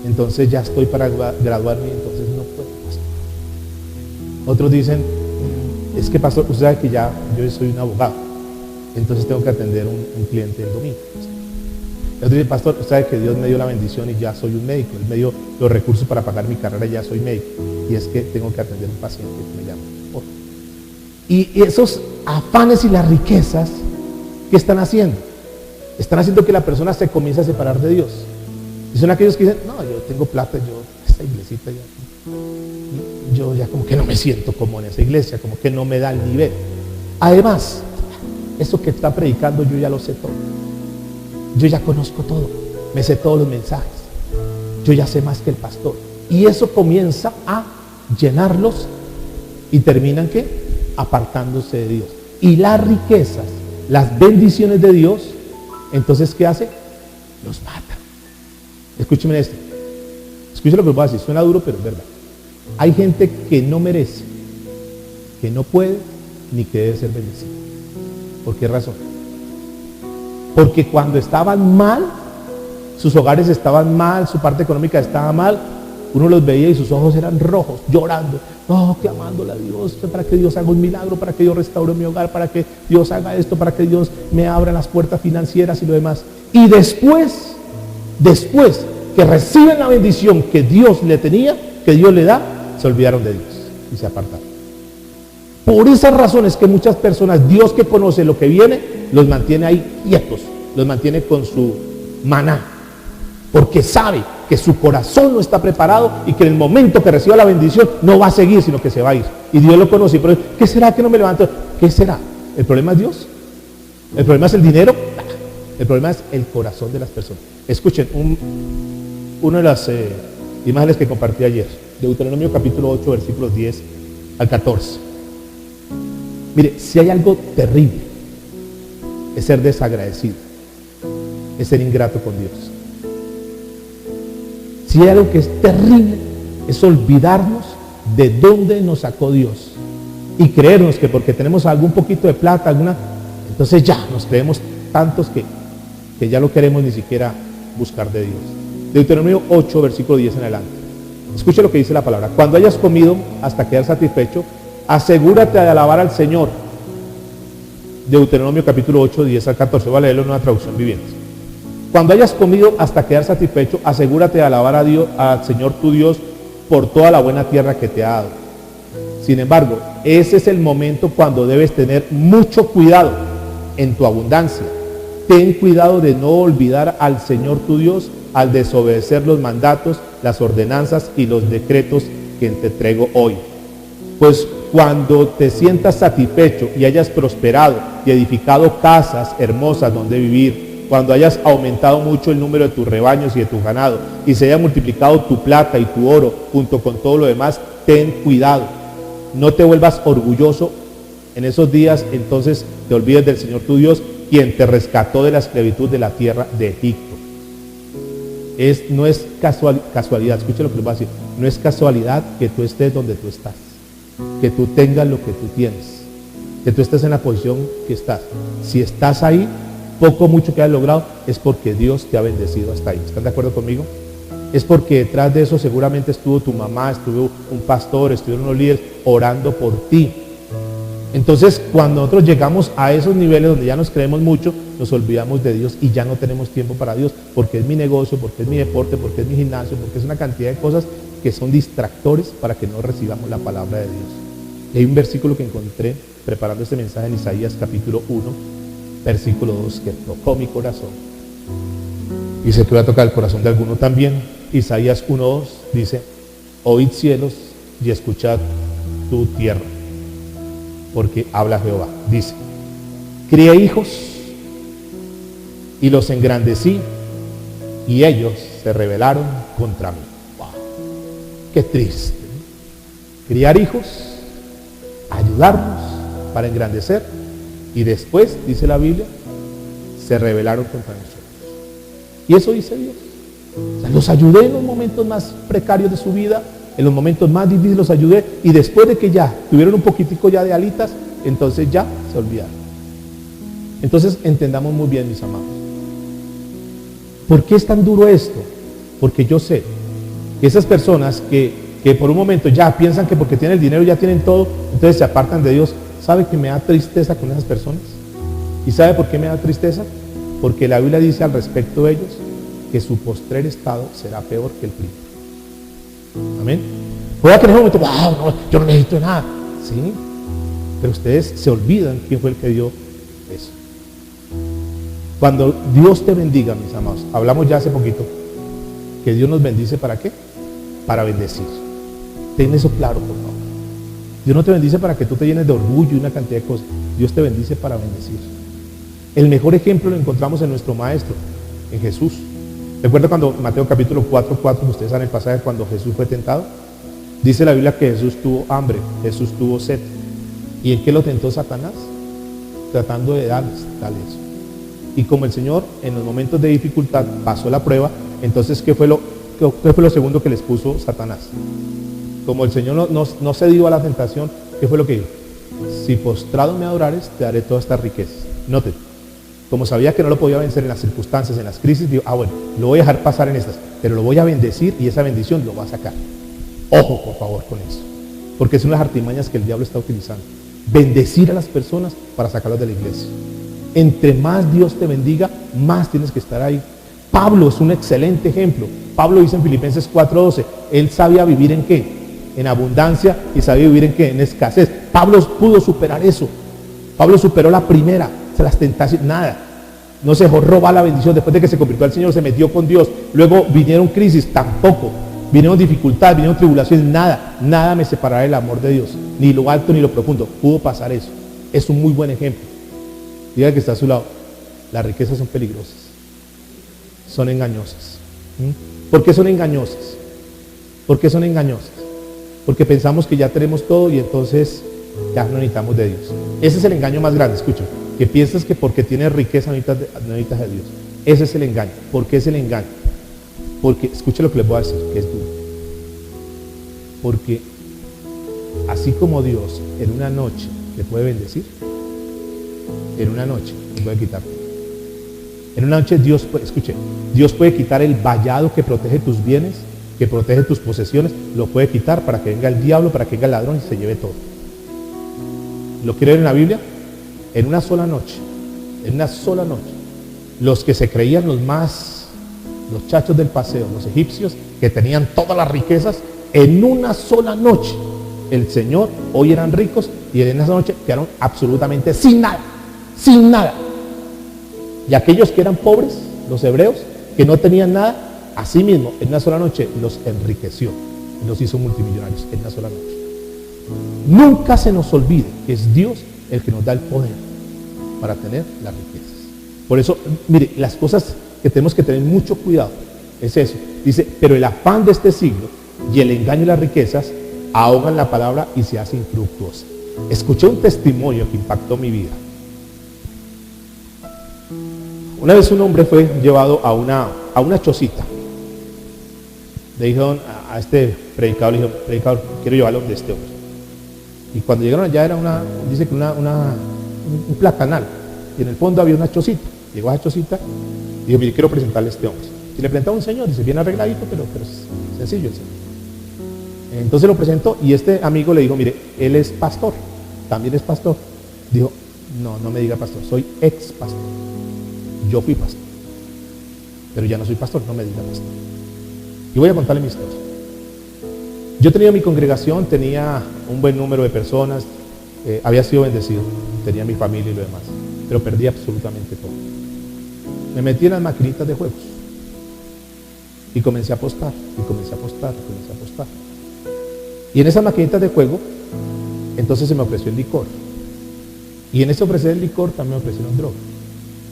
entonces ya estoy para graduarme y entonces no puedo, pastor. Otros dicen, es que pastor, usted sabe que ya yo soy un abogado, entonces tengo que atender un cliente el domingo. Otro dice, pastor, usted sabe que Dios me dio la bendición y ya soy un médico, Él me dio los recursos para pagar mi carrera y ya soy médico. Y es que tengo que atender un paciente que me llama. Y esos afanes y las riquezas, ¿qué están haciendo? Están haciendo que la persona se comience a separar de Dios. Y son aquellos que dicen, no, yo tengo plata, esta iglesita yo ya como que no me siento como en esa iglesia, como que no me da el nivel. Además, eso que está predicando yo ya lo sé todo. Yo ya conozco todo, me sé todos los mensajes. Yo ya sé más que el pastor. Y eso comienza a llenarlos y terminan ¿qué? Apartándose de Dios. Y las riquezas, las bendiciones de Dios, entonces ¿qué hace? Los mata. Escúcheme esto. Escúcheme lo que les voy a decir. Suena duro, pero es verdad. Hay gente que no merece, que no puede, ni que debe ser bendecida. ¿Por qué razón? Porque cuando estaban mal, sus hogares estaban mal, su parte económica estaba mal, uno los veía y sus ojos eran rojos, llorando, clamándole a Dios, para que Dios haga un milagro, para que Dios restaure mi hogar, para que Dios haga esto, para que Dios me abra las puertas financieras y lo demás. Y después que reciben la bendición que Dios le tenía, que Dios le da, se olvidaron de Dios y se apartaron. Por esas razones que muchas personas, Dios que conoce lo que viene, los mantiene ahí quietos, los mantiene con su maná, porque sabe que su corazón no está preparado y que en el momento que reciba la bendición no va a seguir, sino que se va a ir. Y Dios lo conoce. Pero ¿qué será que no me levanto? ¿Qué será? ¿El problema es Dios? ¿El problema es el dinero? El problema es el corazón de las personas. Escuchen, una de las imágenes que compartí ayer, Deuteronomio capítulo 8, versículos 10 al 14. Mire, si hay algo terrible, es ser desagradecido, es ser ingrato con Dios. Si hay algo que es terrible, es olvidarnos de dónde nos sacó Dios y creernos que porque tenemos algún poquito de plata, entonces ya nos creemos tantos que ya no queremos ni siquiera buscar de Dios. Deuteronomio 8, versículo 10 en adelante. Escuche lo que dice la palabra. Cuando hayas comido hasta quedar satisfecho, asegúrate de alabar al Señor. Deuteronomio capítulo 8, 10 al 14. Voy a leerlo en una traducción viviente. Cuando hayas comido hasta quedar satisfecho, asegúrate de alabar a Dios, al Señor tu Dios, por toda la buena tierra que te ha dado. Sin embargo, ese es el momento cuando debes tener mucho cuidado en tu abundancia. Ten cuidado de no olvidar al Señor tu Dios al desobedecer los mandatos, las ordenanzas y los decretos que te entrego hoy. Pues cuando te sientas satisfecho y hayas prosperado y edificado casas hermosas donde vivir, cuando hayas aumentado mucho el número de tus rebaños y de tu ganado, y se haya multiplicado tu plata y tu oro junto con todo lo demás, ten cuidado. No te vuelvas orgulloso en esos días, entonces te olvides del Señor tu Dios, quien te rescató de la esclavitud de la tierra de Egipto. No es casualidad, escucha lo que les voy a decir, no es casualidad que tú estés donde tú estás, que tú tengas lo que tú tienes, que tú estés en la posición que estás. Si estás ahí, poco o mucho que hayas logrado, es porque Dios te ha bendecido hasta ahí. ¿Están de acuerdo conmigo? Es porque detrás de eso seguramente estuvo tu mamá, estuvo un pastor, estuvieron unos líderes orando por ti. Entonces, cuando nosotros llegamos a esos niveles donde ya nos creemos mucho, nos olvidamos de Dios y ya no tenemos tiempo para Dios, porque es mi negocio, porque es mi deporte, porque es mi gimnasio, porque es una cantidad de cosas que son distractores para que no recibamos la palabra de Dios. Y hay un versículo que encontré preparando este mensaje en Isaías capítulo 1, versículo 2, que tocó mi corazón. Y se puede tocar el corazón de alguno también. Isaías 1:2 dice: oíd cielos y escuchad tu tierra, porque habla Jehová. Dice: crié hijos y los engrandecí, y ellos se rebelaron contra mí. Wow, qué triste, ¿no? Criar hijos, ayudarnos para engrandecer, y después, dice la Biblia, se rebelaron contra nosotros. Y eso dice Dios. O sea, los ayudé en los momentos más precarios de su vida, en los momentos más difíciles los ayudé, y después de que ya tuvieron un poquitico ya de alitas, entonces ya se olvidaron. Entonces entendamos muy bien, mis amados, ¿por qué es tan duro esto? Porque yo sé que esas personas que por un momento ya piensan que porque tienen el dinero ya tienen todo, entonces se apartan de Dios. ¿Sabe que me da tristeza con esas personas? ¿Y sabe por qué me da tristeza? Porque la Biblia dice al respecto de ellos que su postrer estado será peor que el primero. Amén. Puede que en ese momento, wow, no, yo no necesito nada. Sí, pero ustedes se olvidan quién fue el que dio eso. Cuando Dios te bendiga, mis amados, hablamos ya hace poquito que Dios nos bendice, ¿para qué? Para bendecir. Ten eso claro, por favor. Dios no te bendice para que tú te llenes de orgullo y una cantidad de cosas. Dios te bendice para bendecir. El mejor ejemplo lo encontramos en nuestro Maestro, en Jesús. ¿Recuerda cuando Mateo capítulo 4:4, ustedes saben el pasaje cuando Jesús fue tentado? Dice la Biblia que Jesús tuvo hambre, Jesús tuvo sed. ¿Y en qué lo tentó Satanás? Tratando de darles eso. Y como el Señor en los momentos de dificultad pasó la prueba, entonces ¿qué fue lo segundo que les puso Satanás? Como el Señor no cedió a la tentación, ¿qué fue lo que dijo? Si postrado me adorares, te daré todas estas riquezas. Noten, como sabía que no lo podía vencer en las circunstancias, en las crisis, dijo, bueno, lo voy a dejar pasar en estas, pero lo voy a bendecir y esa bendición lo va a sacar. Ojo, por favor, con eso, porque son las artimañas que el diablo está utilizando. Bendecir a las personas para sacarlas de la iglesia. Entre más Dios te bendiga, más tienes que estar ahí. Pablo es un excelente ejemplo. Pablo dice en Filipenses 4:12, él sabía vivir en ¿qué? En abundancia, y sabía vivir en ¿qué? En escasez. Pablo pudo superar eso. Pablo superó la primera, las tentaciones, nada. No se dejó robar la bendición. Después de que se convirtió al Señor, se metió con Dios. Luego vinieron crisis, tampoco. Vinieron dificultades, vinieron tribulaciones, nada me separará del amor de Dios. Ni lo alto ni lo profundo. Pudo pasar eso. Es un muy buen ejemplo. Diga que está a su lado. Las riquezas son peligrosas. Son engañosas. ¿Por qué son engañosas? ¿Por qué son engañosas? Porque pensamos que ya tenemos todo y entonces ya no necesitamos de Dios. Ese es el engaño más grande, escuchen. Que piensas que porque tienes riqueza no necesitas de Dios. Ese es el engaño. ¿Por qué es el engaño? Porque, escuchen lo que les voy a decir, que es duro. Porque así como Dios en una noche te puede bendecir, en una noche te puede quitar. En una noche Dios puede quitar el vallado que protege tus bienes, que protege tus posesiones, lo puede quitar para que venga el diablo, para que venga el ladrón y se lleve todo. ¿Lo quiere ver en la Biblia? En una sola noche, los que se creían los chachos del paseo, los egipcios, que tenían todas las riquezas, en una sola noche, el Señor, hoy eran ricos, y en esa noche quedaron absolutamente sin nada. Y aquellos que eran pobres, los hebreos, que no tenían nada, así mismo, en una sola noche, los enriqueció, y los hizo multimillonarios, en una sola noche. Nunca se nos olvide que es Dios el que nos da el poder para tener las riquezas. Por eso, mire, las cosas que tenemos que tener mucho cuidado es eso. Dice, pero el afán de este siglo y el engaño y las riquezas ahogan la palabra y se hace infructuosa. Escuché un testimonio que impactó mi vida. Una vez un hombre fue llevado a una chocita. Le dijeron a este predicador, le dijeron, predicador, quiero llevarlo de este hombre. Y cuando llegaron allá era dice que un platanal. Y en el fondo había una chocita. Llegó a esa chocita y dijo, mire, quiero presentarle a este hombre. Y le presentaba a un señor, dice, bien arregladito, pero es sencillo el señor. Entonces lo presentó y este amigo le dijo, mire, él es pastor, también es pastor. Dijo, no me diga pastor, soy ex pastor. Yo fui pastor, pero ya no soy pastor, no me diga pastor. Y voy a contarle mi historia. Yo tenía mi congregación, tenía un buen número de personas, había sido bendecido, tenía mi familia y lo demás, pero perdí absolutamente todo. Me metí en las maquinitas de juegos y comencé a apostar, Y en esas maquinitas de juego, entonces se me ofreció el licor. Y en ese ofrecer el licor también me ofrecieron droga.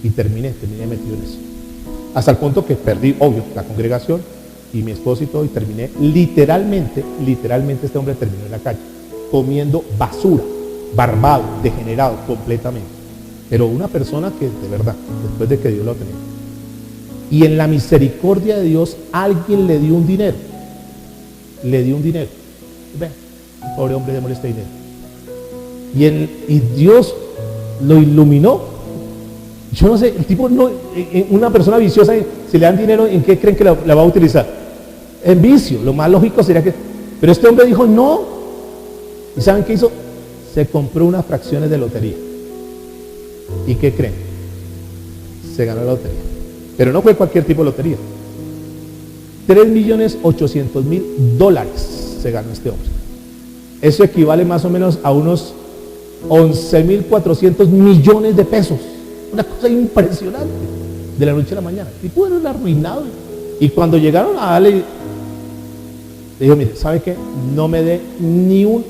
Y terminé metido en eso. Hasta el punto que perdí, obvio, la congregación y mi esposo y todo, y terminé literalmente este hombre terminó en la calle, comiendo basura, barbado, degenerado completamente. Pero una persona que de verdad, después de que Dios lo tenía. Y en la misericordia de Dios, alguien le dio un dinero. Ven, pobre hombre, démosle este dinero. Y Dios lo iluminó. Yo no sé, el tipo no, una persona viciosa, si le dan dinero, ¿en qué creen que la va a utilizar? En vicio. Lo más lógico sería que... Pero este hombre dijo no. ¿Y saben qué hizo? Se compró unas fracciones de lotería. ¿Y qué creen? Se ganó la lotería. Pero no fue cualquier tipo de lotería. $3.800.000 se ganó este hombre. Eso equivale más o menos a unos 11.400 millones de pesos. Una cosa impresionante. De la noche a la mañana. Y pudo haber arruinado. Y cuando llegaron a darle, le dijo, mire, ¿sabe qué? No me dé ni $1.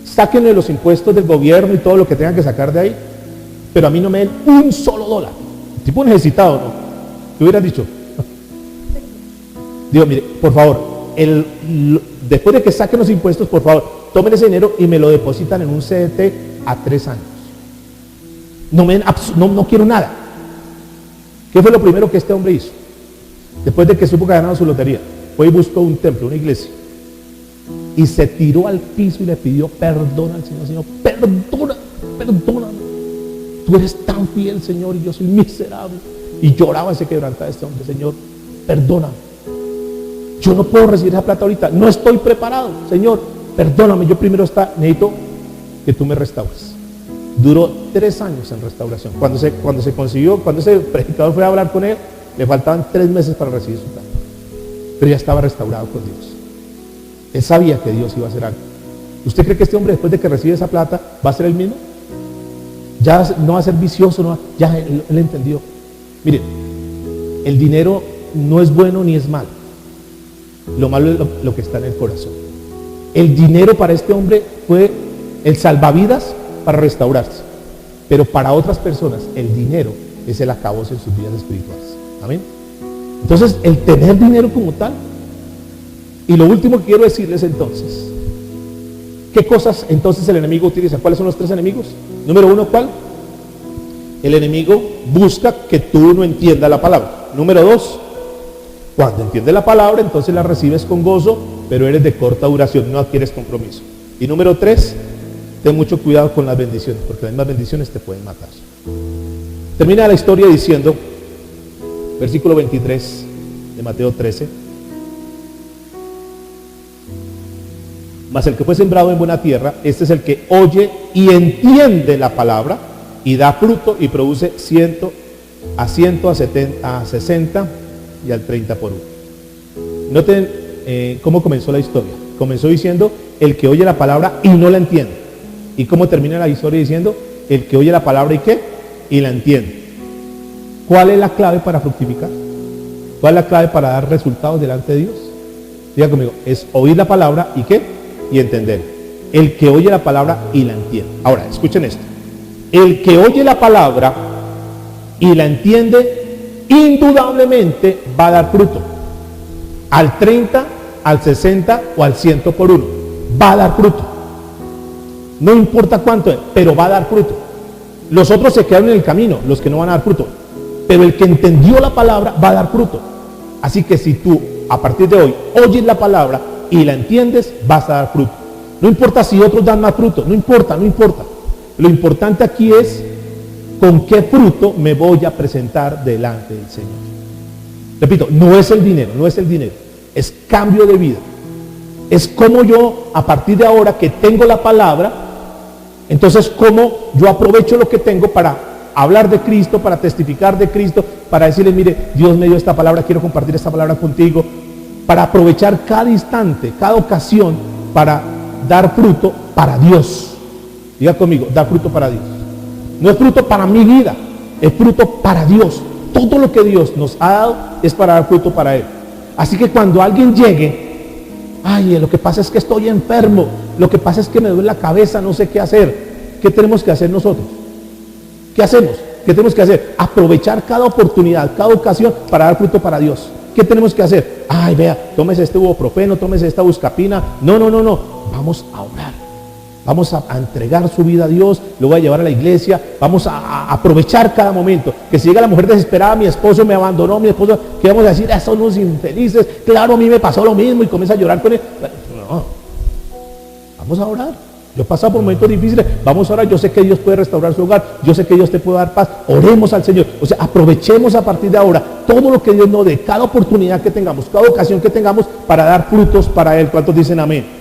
Sáquenle los impuestos del gobierno y todo lo que tengan que sacar de ahí, pero a mí no me den $1 solo. El tipo necesitado, ¿no? ¿Qué hubieras dicho? Digo, mire, por favor, después de que saquen los impuestos, por favor, tomen ese dinero y me lo depositan en un CDT a 3 años. No quiero nada. ¿Qué fue lo primero que este hombre hizo? Después de que supo que había ganado su lotería, fue y buscó un templo, una iglesia, y se tiró al piso y le pidió perdón al Señor. Señor, perdóname. Tú eres tan fiel, Señor, y yo soy miserable. Y lloraba ese quebrantado este hombre. Señor, perdóname. Yo no puedo recibir esa plata ahorita. No estoy preparado. Señor, perdóname. Yo primero necesito que tú me restaures. Duró 3 años en restauración. Cuando ese predicador fue a hablar con él, le faltaban 3 meses para recibir su plata. Pero ya estaba restaurado con Dios. Él sabía que Dios iba a hacer algo. ¿Usted cree que este hombre, después de que recibe esa plata, va a ser el mismo? Ya no va a ser vicioso, ya él entendió. Miren, el dinero no es bueno ni es malo. Lo malo es lo que está en el corazón. El dinero para este hombre fue el salvavidas para restaurarse. Pero para otras personas, el dinero es el acabose en sus vidas espirituales. Amén. Entonces, el tener dinero como tal. Y lo último que quiero decirles entonces, ¿qué cosas entonces el enemigo utiliza? ¿Cuáles son los 3 enemigos? Número 1, ¿cuál? El enemigo busca que tú no entiendas la palabra. Número 2, cuando entiendes la palabra, entonces la recibes con gozo, pero eres de corta duración, no adquieres compromiso. Y número 3, ten mucho cuidado con las bendiciones, porque las mismas bendiciones te pueden matar. Termina la historia diciendo, versículo 23 de Mateo 13, mas el que fue sembrado en buena tierra, este es el que oye y entiende la palabra y da fruto y produce 100, a 70, a 60 y al 30 por uno. Noten cómo comenzó la historia. Comenzó diciendo el que oye la palabra y no la entiende. ¿Y cómo termina la historia diciendo el que oye la palabra y qué? Y la entiende. ¿Cuál es la clave para fructificar? ¿Cuál es la clave para dar resultados delante de Dios? Diga conmigo, es oír la palabra y qué? Y entender. El que oye la palabra y la entiende. Ahora, escuchen esto. El que oye la palabra y la entiende, indudablemente va a dar fruto. Al 30, al 60 o al 100 por uno. Va a dar fruto. No importa cuánto es, pero va a dar fruto. Los otros se quedaron en el camino, los que no van a dar fruto. Pero el que entendió la palabra va a dar fruto. Así que si tú a partir de hoy oyes la palabra y la entiendes, vas a dar fruto. No importa si otros dan más fruto, no importa. Lo importante aquí es con qué fruto me voy a presentar delante del Señor. Repito, no es el dinero, es cambio de vida. Es como yo, a partir de ahora que tengo la palabra, entonces cómo yo aprovecho lo que tengo para hablar de Cristo, para testificar de Cristo, para decirle, mire, Dios me dio esta palabra, quiero compartir esta palabra contigo, para aprovechar cada instante, cada ocasión, para dar fruto para Dios. Diga conmigo, dar fruto para Dios. No es fruto para mi vida, es fruto para Dios. Todo lo que Dios nos ha dado es para dar fruto para Él. Así que cuando alguien llegue, ay, lo que pasa es que estoy enfermo, lo que pasa es que me duele la cabeza, no sé qué hacer. ¿Qué tenemos que hacer nosotros? ¿Qué hacemos? ¿Qué tenemos que hacer? Aprovechar cada oportunidad, cada ocasión para dar fruto para Dios. ¿Qué tenemos que hacer? Ay, vea, tómese este ibuprofeno, tómese esta buscapina. No. Vamos a orar. Vamos a entregar su vida a Dios, lo voy a llevar a la iglesia, vamos a aprovechar cada momento. Que si llega la mujer desesperada, mi esposo me abandonó, mi esposo, ¿qué vamos a decir? Son unos infelices, claro, a mí me pasó lo mismo, y comienza a llorar con él. No, vamos a orar. Yo he pasado por momentos difíciles, vamos a orar. Yo sé que Dios puede restaurar su hogar, yo sé que Dios te puede dar paz. Oremos al Señor. O sea, aprovechemos a partir de ahora todo lo que Dios nos dé, cada oportunidad que tengamos, cada ocasión que tengamos para dar frutos para Él. ¿Cuántos dicen amén?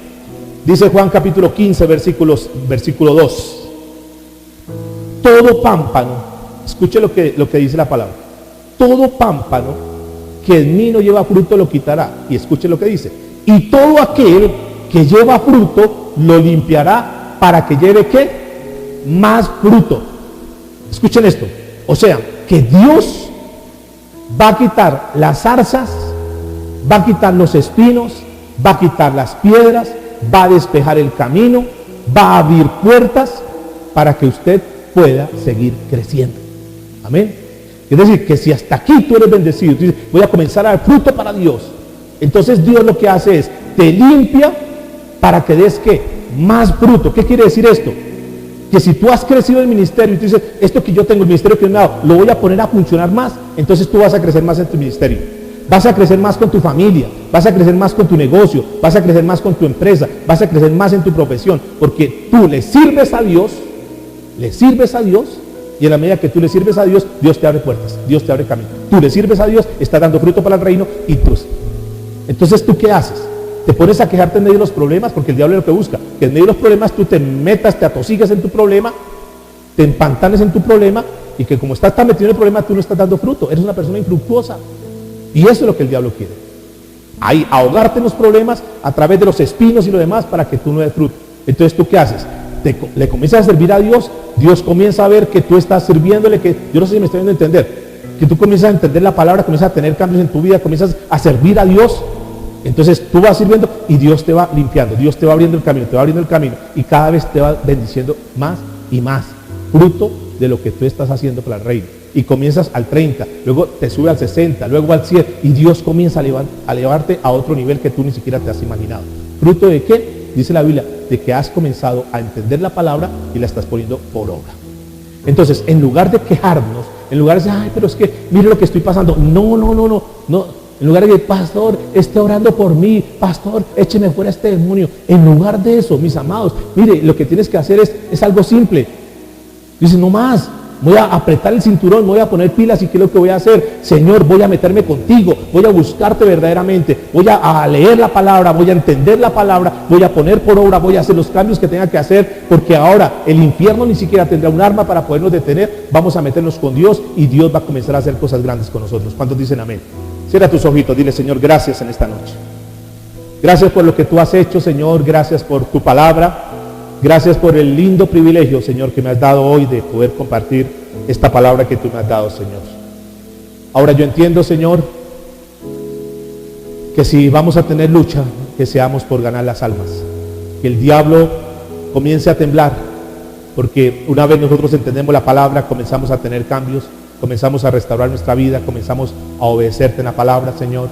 Dice Juan capítulo 15, versículo 2. Todo pámpano, escuche lo que dice la palabra. Todo pámpano que en mí no lleva fruto lo quitará. Y escuche lo que dice. Y todo aquel que lleva fruto lo limpiará para que lleve ¿qué? Más fruto. Escuchen esto. O sea, que Dios va a quitar las zarzas, va a quitar los espinos, va a quitar las piedras, va a despejar el camino, va a abrir puertas para que usted pueda seguir creciendo. Amén. Es decir, que si hasta aquí tú eres bendecido, tú dices, voy a comenzar a dar fruto para Dios, entonces Dios lo que hace es, te limpia para que des ¿qué? Más fruto. ¿Qué quiere decir esto? Que si tú has crecido en el ministerio y tú dices, esto que yo tengo, el ministerio que me ha dado, lo voy a poner a funcionar más, entonces tú vas a crecer más en tu ministerio. Vas a crecer más con tu familia, vas a crecer más con tu negocio, vas a crecer más con tu empresa, vas a crecer más en tu profesión, porque tú le sirves a Dios, y en la medida que tú le sirves a Dios, Dios te abre puertas, Dios te abre camino. Tú le sirves a Dios, estás dando fruto para el reino y tú. Entonces, ¿tú qué haces? Te pones a quejarte en medio de los problemas, porque el diablo es lo que busca, que en medio de los problemas tú te metas, te atosigas en tu problema, te empantanes en tu problema, y que como estás tan metido en el problema, tú no estás dando fruto, eres una persona infructuosa. Y eso es lo que el diablo quiere. Ahí, ahogarte en los problemas a través de los espinos y lo demás para que tú no des fruto. Entonces, ¿tú qué haces? Le comienzas a servir a Dios, Dios comienza a ver que tú estás sirviéndole, que yo no sé si me estoy viendo a entender, que tú comienzas a entender la palabra, comienzas a tener cambios en tu vida, comienzas a servir a Dios. Entonces tú vas sirviendo y Dios te va limpiando, Dios te va abriendo el camino, y cada vez te va bendiciendo más y más, fruto de lo que tú estás haciendo para el reino. Y comienzas al 30, luego te sube al 60, luego al 100, y Dios comienza a elevarte a otro nivel que tú ni siquiera te has imaginado. ¿Fruto de qué? Dice la Biblia, de que has comenzado a entender la palabra y la estás poniendo por obra. Entonces, en lugar de quejarnos, en lugar de decir, ay, pero es que mire lo que estoy pasando, no. En lugar de que, pastor, esté orando por mí, pastor, écheme fuera este demonio. En lugar de eso, mis amados, mire, lo que tienes que hacer es algo simple. Dice, no más, voy a apretar el cinturón, me voy a poner pilas, y ¿qué es lo que voy a hacer? Señor, voy a meterme contigo, voy a buscarte verdaderamente, voy a leer la palabra, voy a entender la palabra, voy a poner por obra, voy a hacer los cambios que tenga que hacer, porque ahora el infierno ni siquiera tendrá un arma para podernos detener. Vamos a meternos con Dios y Dios va a comenzar a hacer cosas grandes con nosotros. ¿Cuántos dicen amén? Cierra tus ojitos, dile, Señor, gracias en esta noche. Gracias por lo que tú has hecho, Señor, gracias por tu palabra. Gracias por el lindo privilegio, Señor, que me has dado hoy de poder compartir esta palabra que tú me has dado, Señor. Ahora yo entiendo, Señor, que si vamos a tener lucha, que seamos por ganar las almas. Que el diablo comience a temblar, porque una vez nosotros entendemos la palabra, comenzamos a tener cambios, comenzamos a restaurar nuestra vida, comenzamos a obedecerte en la palabra, Señor,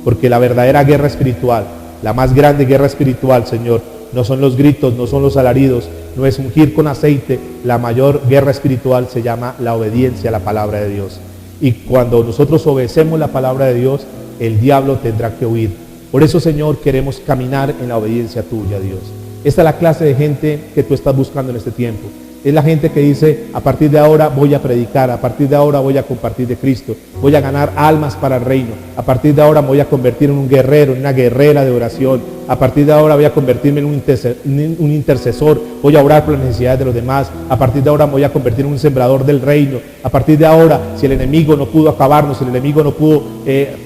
porque la verdadera guerra espiritual, la más grande guerra espiritual, Señor, no son los gritos, no son los alaridos, no es ungir con aceite. La mayor guerra espiritual se llama la obediencia a la palabra de Dios. Y cuando nosotros obedecemos la palabra de Dios, el diablo tendrá que huir. Por eso, Señor, queremos caminar en la obediencia tuya, Dios. Esta es la clase de gente que tú estás buscando en este tiempo. Es la gente que dice, a partir de ahora voy a predicar, a partir de ahora voy a compartir de Cristo, voy a ganar almas para el reino, a partir de ahora me voy a convertir en un guerrero, en una guerrera de oración, a partir de ahora voy a convertirme en un intercesor, voy a orar por las necesidades de los demás, a partir de ahora me voy a convertir en un sembrador del reino, a partir de ahora, si el enemigo no pudo acabarnos, si el enemigo no pudo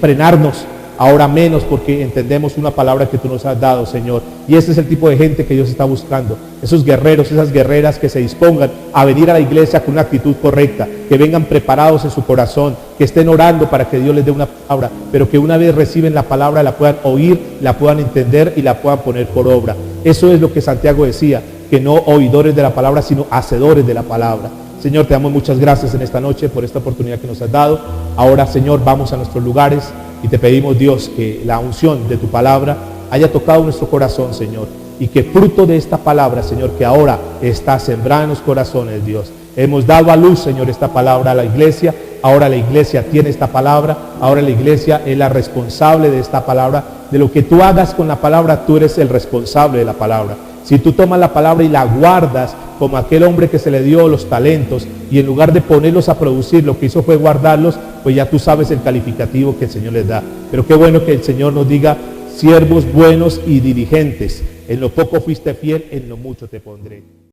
frenarnos, ahora menos, porque entendemos una palabra que tú nos has dado, Señor. Y ese es el tipo de gente que Dios está buscando. Esos guerreros, esas guerreras que se dispongan a venir a la iglesia con una actitud correcta, que vengan preparados en su corazón, que estén orando para que Dios les dé una palabra, pero que una vez reciben la palabra la puedan oír, la puedan entender y la puedan poner por obra. Eso es lo que Santiago decía, que no oidores de la palabra, sino hacedores de la palabra. Señor, te damos muchas gracias en esta noche por esta oportunidad que nos has dado. Ahora, Señor, vamos a nuestros lugares y te pedimos, Dios, que la unción de tu palabra haya tocado nuestro corazón, Señor, y que fruto de esta palabra, Señor, que ahora está sembrada en los corazones, Dios. Hemos dado a luz, Señor, esta palabra a la iglesia. Ahora la iglesia tiene esta palabra. Ahora la iglesia es la responsable de esta palabra. De lo que tú hagas con la palabra, tú eres el responsable de la palabra. Si tú tomas la palabra y la guardas como aquel hombre que se le dio los talentos y en lugar de ponerlos a producir, lo que hizo fue guardarlos, pues ya tú sabes el calificativo que el Señor les da. Pero qué bueno que el Señor nos diga, siervos buenos y diligentes, en lo poco fuiste fiel, en lo mucho te pondré.